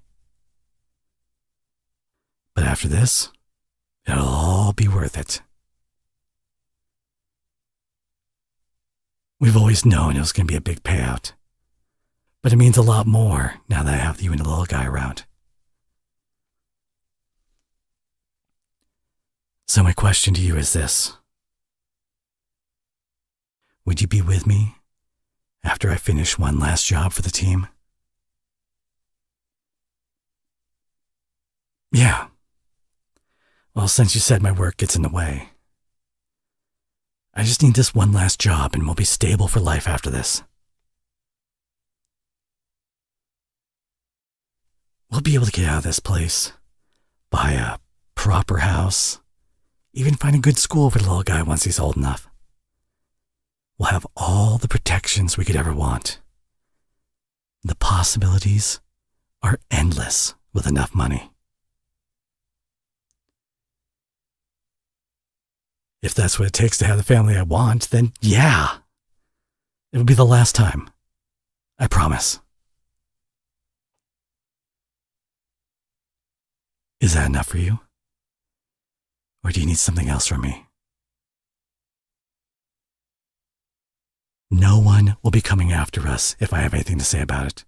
But after this, It'll all be worth it. We've always known it was going to be a big payout. But it means a lot more now that I have you and the little guy around. So my question to you is this. Would you be with me after I finish one last job for the team? Yeah. Well, since you said my work gets in the way, I just need this one last job and we'll be stable for life after this. We'll be able to get out of this place, buy a proper house, even find a good school for the little guy once he's old enough. We'll have all the protections we could ever want. The possibilities are endless with enough money. If that's what it takes to have the family I want, then yeah, it will be the last time. I promise. Is that enough for you? Or do you need something else from me? No one will be coming after us if I have anything to say about it.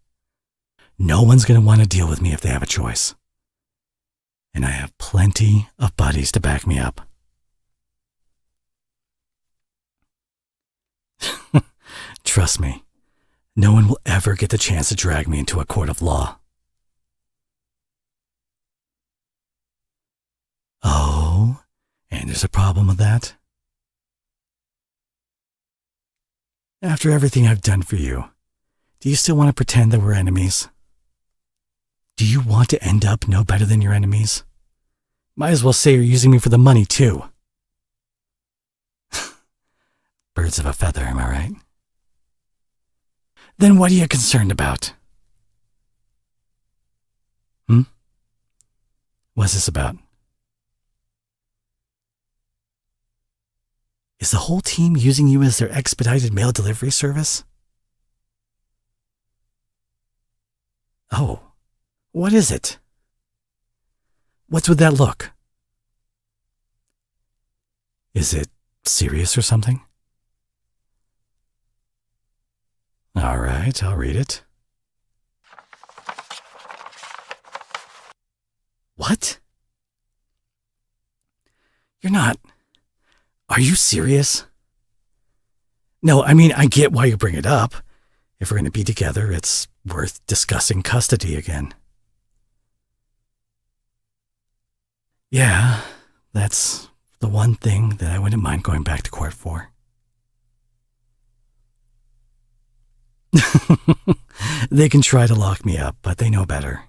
No one's going to want to deal with me if they have a choice. And I have plenty of buddies to back me up. Trust me, no one will ever get the chance to drag me into a court of law. Oh, and there's a problem with that? After everything I've done for you, do you still want to pretend that we're enemies? Do you want to end up no better than your enemies? Might as well say you're using me for the money, too. Birds of a feather, am I right? Then what are you concerned about? What's this about? Is the whole team using you as their expedited mail delivery service? Oh, what is it? What's with that look? Is it serious or something? All right, I'll read it. What? You're not... Are you serious? No, I mean, I get why you bring it up. If we're going to be together, it's worth discussing custody again. Yeah, that's the one thing that I wouldn't mind going back to court for. They can try to lock me up, but they know better.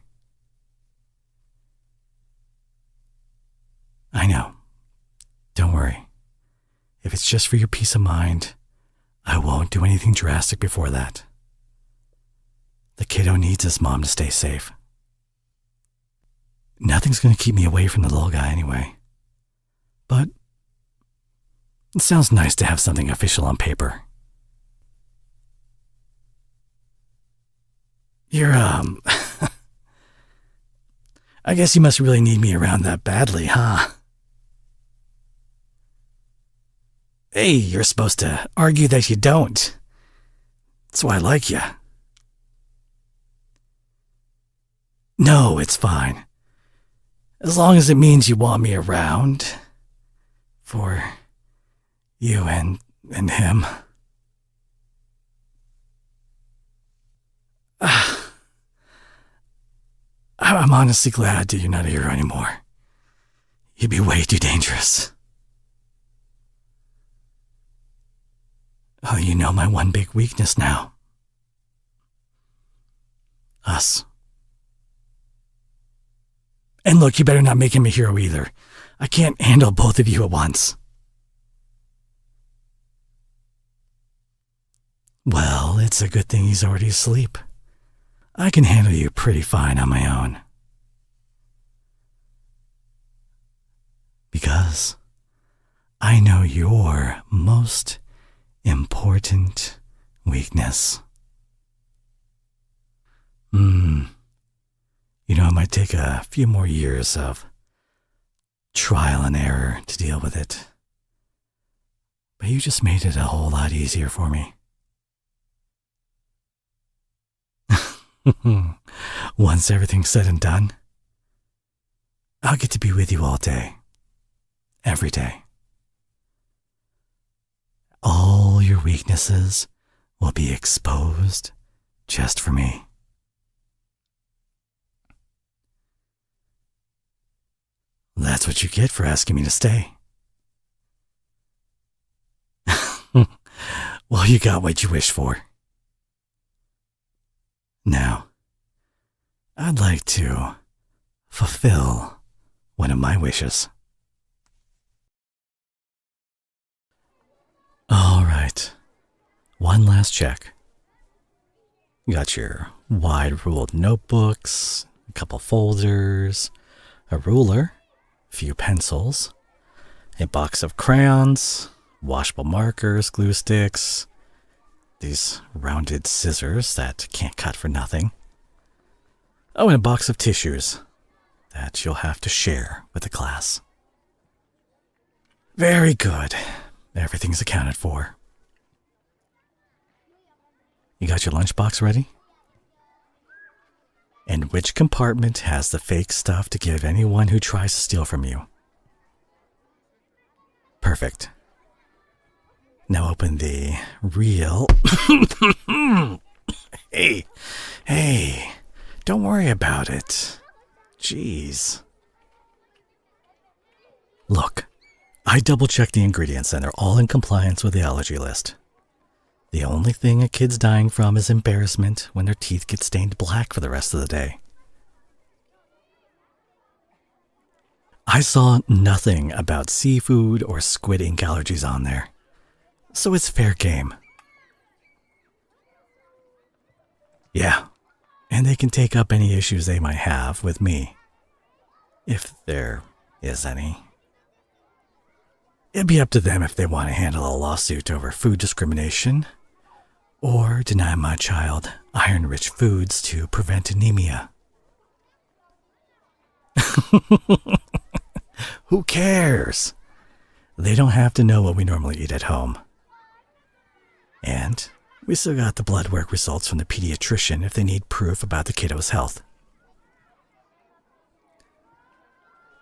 I know. Don't worry. If it's just for your peace of mind, I won't do anything drastic before that. The kiddo needs his mom to stay safe. Nothing's going to keep me away from the little guy anyway. But it sounds nice to have something official on paper. You're, I guess you must really need me around that badly, huh? Hey, you're supposed to argue that you don't. That's why I like you. No, it's fine. As long as it means you want me around. For you and him. I'm honestly glad that you're not a hero anymore. You'd be way too dangerous. Oh, you know my one big weakness now. Us. And look, you better not make him a hero either. I can't handle both of you at once. Well, it's a good thing he's already asleep. I can handle you pretty fine on my own. Because I know your most important weakness. You know, it might take a few more years of trial and error to deal with it. But you just made it a whole lot easier for me. Once everything's said and done, I'll get to be with you all day. Every day. All your weaknesses will be exposed just for me. That's what you get for asking me to stay. Well, you got what you wished for. Now, I'd like to fulfill one of my wishes. All right, one last check. You got your wide-ruled notebooks, a couple folders, a ruler, a few pencils, a box of crayons, washable markers, glue sticks, these rounded scissors that can't cut for nothing. Oh, and a box of tissues that you'll have to share with the class. Very good. Everything's accounted for. You got your lunchbox ready? And which compartment has the fake stuff to give anyone who tries to steal from you? Perfect. Now open the real... Hey, don't worry about it. Jeez. Look, I double-checked the ingredients and they're all in compliance with the allergy list. The only thing a kid's dying from is embarrassment when their teeth get stained black for the rest of the day. I saw nothing about seafood or squid ink allergies on there, so it's fair game. Yeah, and they can take up any issues they might have with me, if there is any. It'd be up to them if they want to handle a lawsuit over food discrimination, or deny my child iron-rich foods to prevent anemia. Who cares? They don't have to know what we normally eat at home. And we still got the blood work results from the pediatrician if they need proof about the kiddo's health.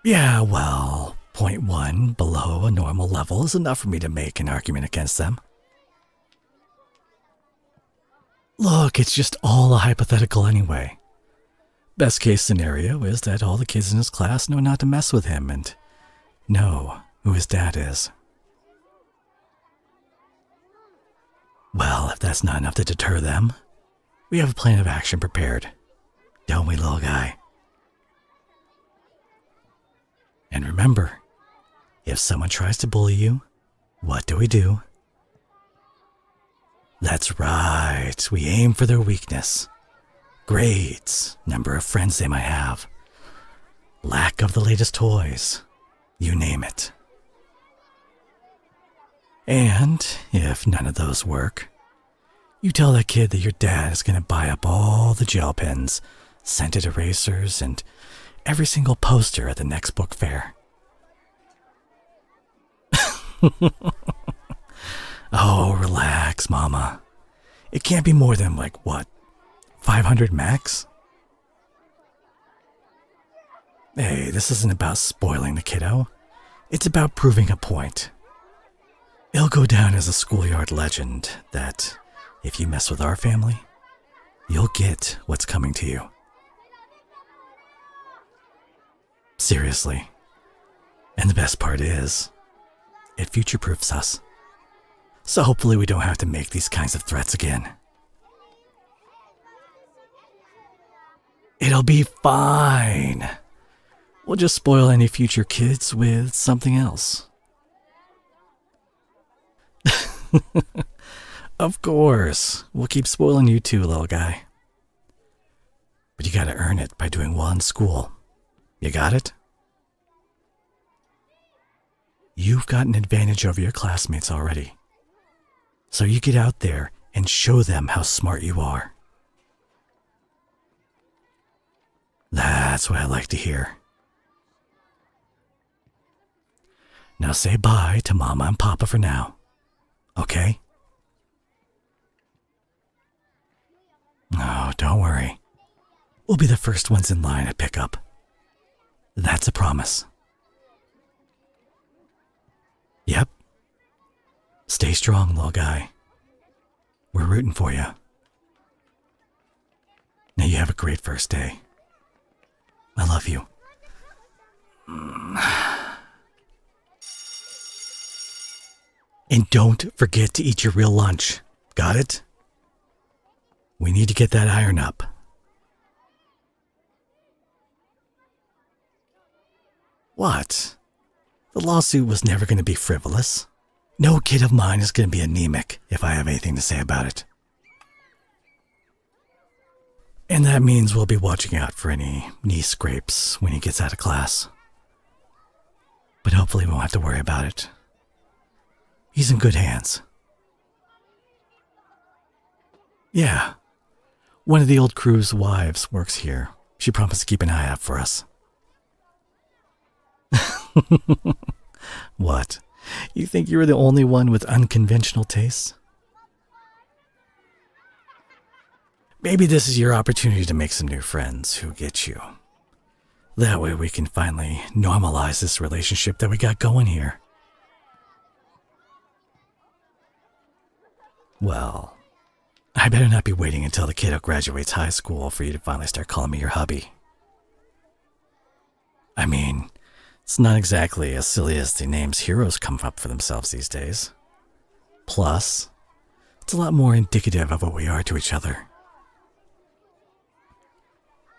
Yeah, well, 0.1 below a normal level is enough for me to make an argument against them. Look, it's just all a hypothetical anyway. Best case scenario is that all the kids in his class know not to mess with him and know who his dad is. Well, if that's not enough to deter them, we have a plan of action prepared. Don't we, little guy? And remember, if someone tries to bully you, what do? That's right, we aim for their weakness. Grades, number of friends they might have, lack of the latest toys, you name it. And if none of those work, you tell that kid that your dad is going to buy up all the gel pens, scented erasers, and every single poster at the next book fair. Oh, relax, Mama. It can't be more than, 500 max? Hey, this isn't about spoiling the kiddo. It's about proving a point. It'll go down as a schoolyard legend that if you mess with our family, you'll get what's coming to you. Seriously. And the best part is, it future-proofs us. So hopefully we don't have to make these kinds of threats again. It'll be fine. We'll just spoil any future kids with something else. Of course, we'll keep spoiling you too, little guy. But you gotta earn it by doing well in school. You got it? You've got an advantage over your classmates already. So you get out there and show them how smart you are. That's what I like to hear. Now say bye to Mama and Papa for now. Okay? Oh, don't worry. We'll be the first ones in line at pickup. That's a promise. Yep. Stay strong, little guy. We're rooting for you. Now you have a great first day. I love you. And don't forget to eat your real lunch. Got it? We need to get that iron up. What? The lawsuit was never going to be frivolous. No kid of mine is going to be anemic if I have anything to say about it. And that means we'll be watching out for any knee scrapes when he gets out of class. But hopefully we won't have to worry about it. He's in good hands. Yeah. One of the old crew's wives works here. She promised to keep an eye out for us. What? You think you're the only one with unconventional tastes? Maybe this is your opportunity to make some new friends who get you. That way we can finally normalize this relationship that we got going here. Well, I better not be waiting until the kiddo graduates high school for you to finally start calling me your hubby. I mean, it's not exactly as silly as the names heroes come up for themselves these days. Plus, it's a lot more indicative of what we are to each other.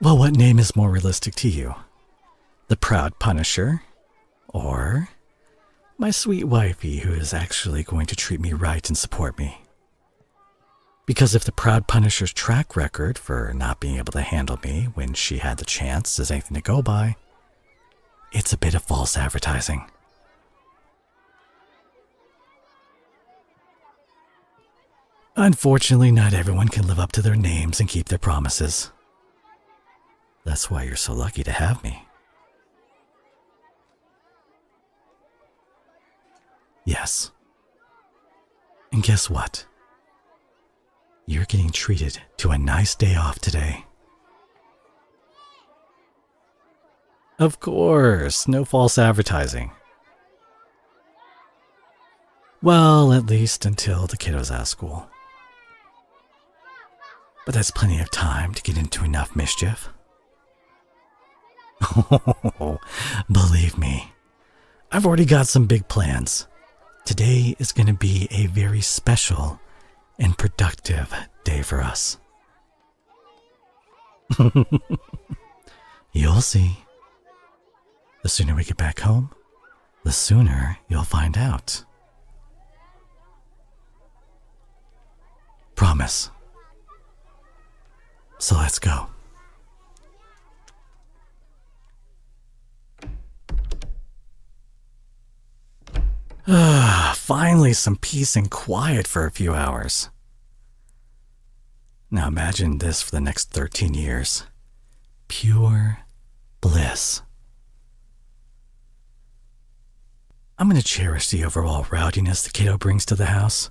Well, what name is more realistic to you? The Proud Punisher? Or my sweet wifey who is actually going to treat me right and support me? Because if the Proud Punisher's track record for not being able to handle me when she had the chance is anything to go by, it's a bit of false advertising. Unfortunately, not everyone can live up to their names and keep their promises. That's why you're so lucky to have me. Yes. And guess what? You're getting treated to a nice day off today. Of course, no false advertising. Well, at least until the kiddo's out of school. But that's plenty of time to get into enough mischief. Oh, believe me, I've already got some big plans. Today is going to be a very special and productive day for us. You'll see. The sooner we get back home, the sooner you'll find out. Promise. So let's go. Finally some peace and quiet for a few hours. Now imagine this for the next 13 years. Pure bliss. I'm going to cherish the overall rowdiness the kiddo brings to the house,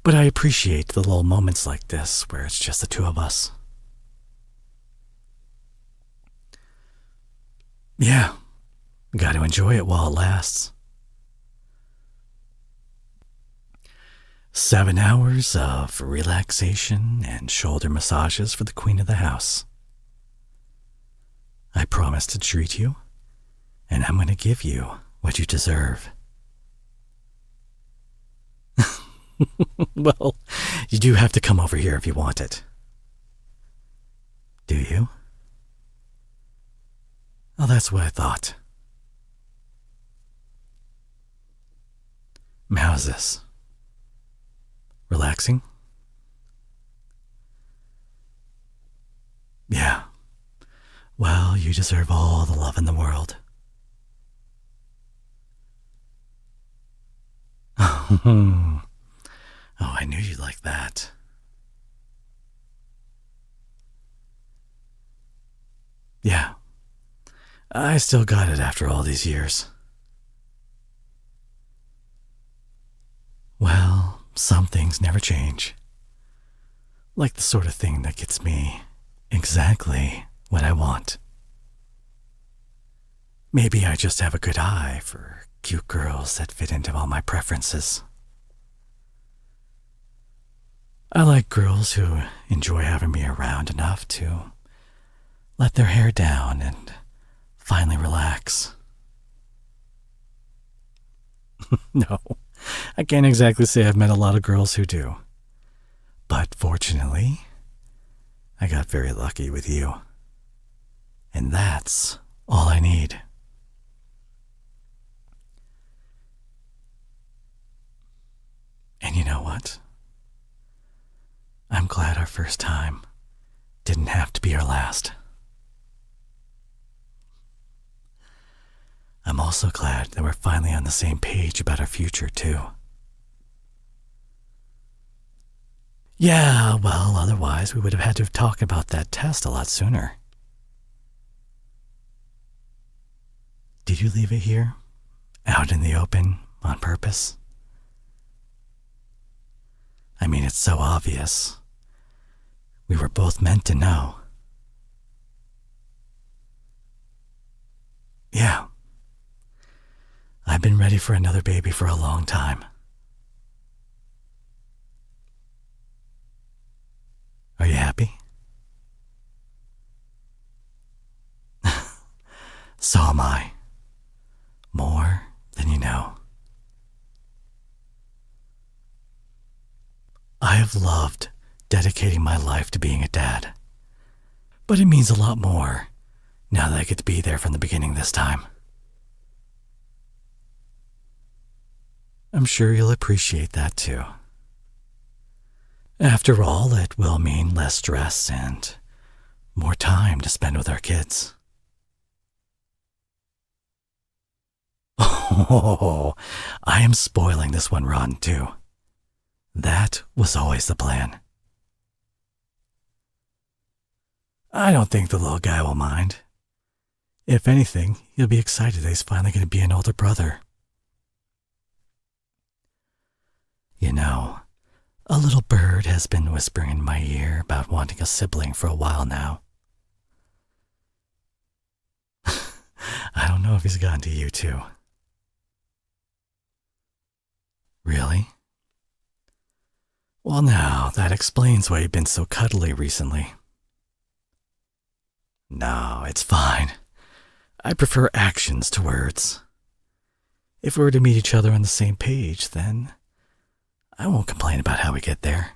but I appreciate the little moments like this where it's just the two of us. Yeah, got to enjoy it while it lasts. 7 hours of relaxation and shoulder massages for the queen of the house. I promise to treat you, and I'm going to give you what you deserve. Well, you do have to come over here if you want it. Do you? Oh, that's what I thought. How's this? Relaxing? Yeah. Well, you deserve all the love in the world. Oh, I knew you'd like that. Yeah. I still got it after all these years. some things never change. Like the sort of thing that gets me exactly what I want. Maybe I just have a good eye for cute girls that fit into all my preferences. I like girls who enjoy having me around enough to let their hair down and finally relax. No, I can't exactly say I've met a lot of girls who do. But fortunately, I got very lucky with you. And that's all I need. And you know what? I'm glad our first time didn't have to be our last. I'm also glad that we're finally on the same page about our future, too. Yeah, well, otherwise we would have had to talk about that test a lot sooner. Did you leave it here? Out in the open, on purpose? I mean, it's so obvious. We were both meant to know. Yeah. I've been ready for another baby for a long time. Are you happy? So am I. More than you know. I have loved dedicating my life to being a dad. But it means a lot more now that I get to be there from the beginning this time. I'm sure you'll appreciate that too. After all, it will mean less stress and more time to spend with our kids. Oh, I am spoiling this one rotten too. That was always the plan. I don't think the little guy will mind. If anything, he'll be excited that he's finally going to be an older brother. You know, a little bird has been whispering in my ear about wanting a sibling for a while now. I don't know if he's gotten to you too. Really? Well, now, that explains why you've been so cuddly recently. No, it's fine. I prefer actions to words. If we were to meet each other on the same page, then I won't complain about how we get there.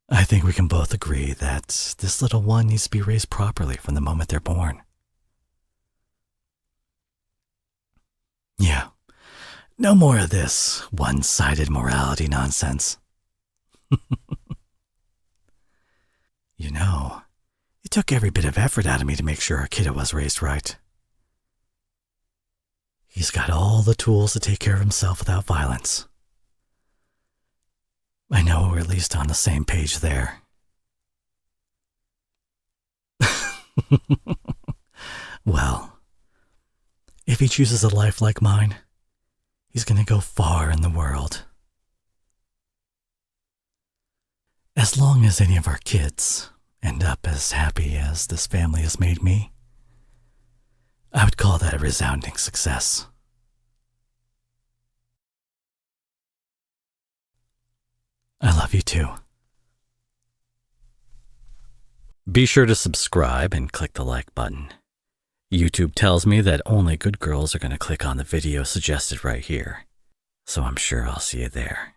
I think we can both agree that this little one needs to be raised properly from the moment they're born. Yeah. No more of this one-sided morality nonsense. You know, it took every bit of effort out of me to make sure our kiddo was raised right. He's got all the tools to take care of himself without violence. I know we're at least on the same page there. Well, if he chooses a life like mine, he's going to go far in the world. As long as any of our kids end up as happy as this family has made me, I would call that a resounding success. I love you too. Be sure to subscribe and click the like button. YouTube tells me that only good girls are going to click on the video suggested right here, so I'm sure I'll see you there.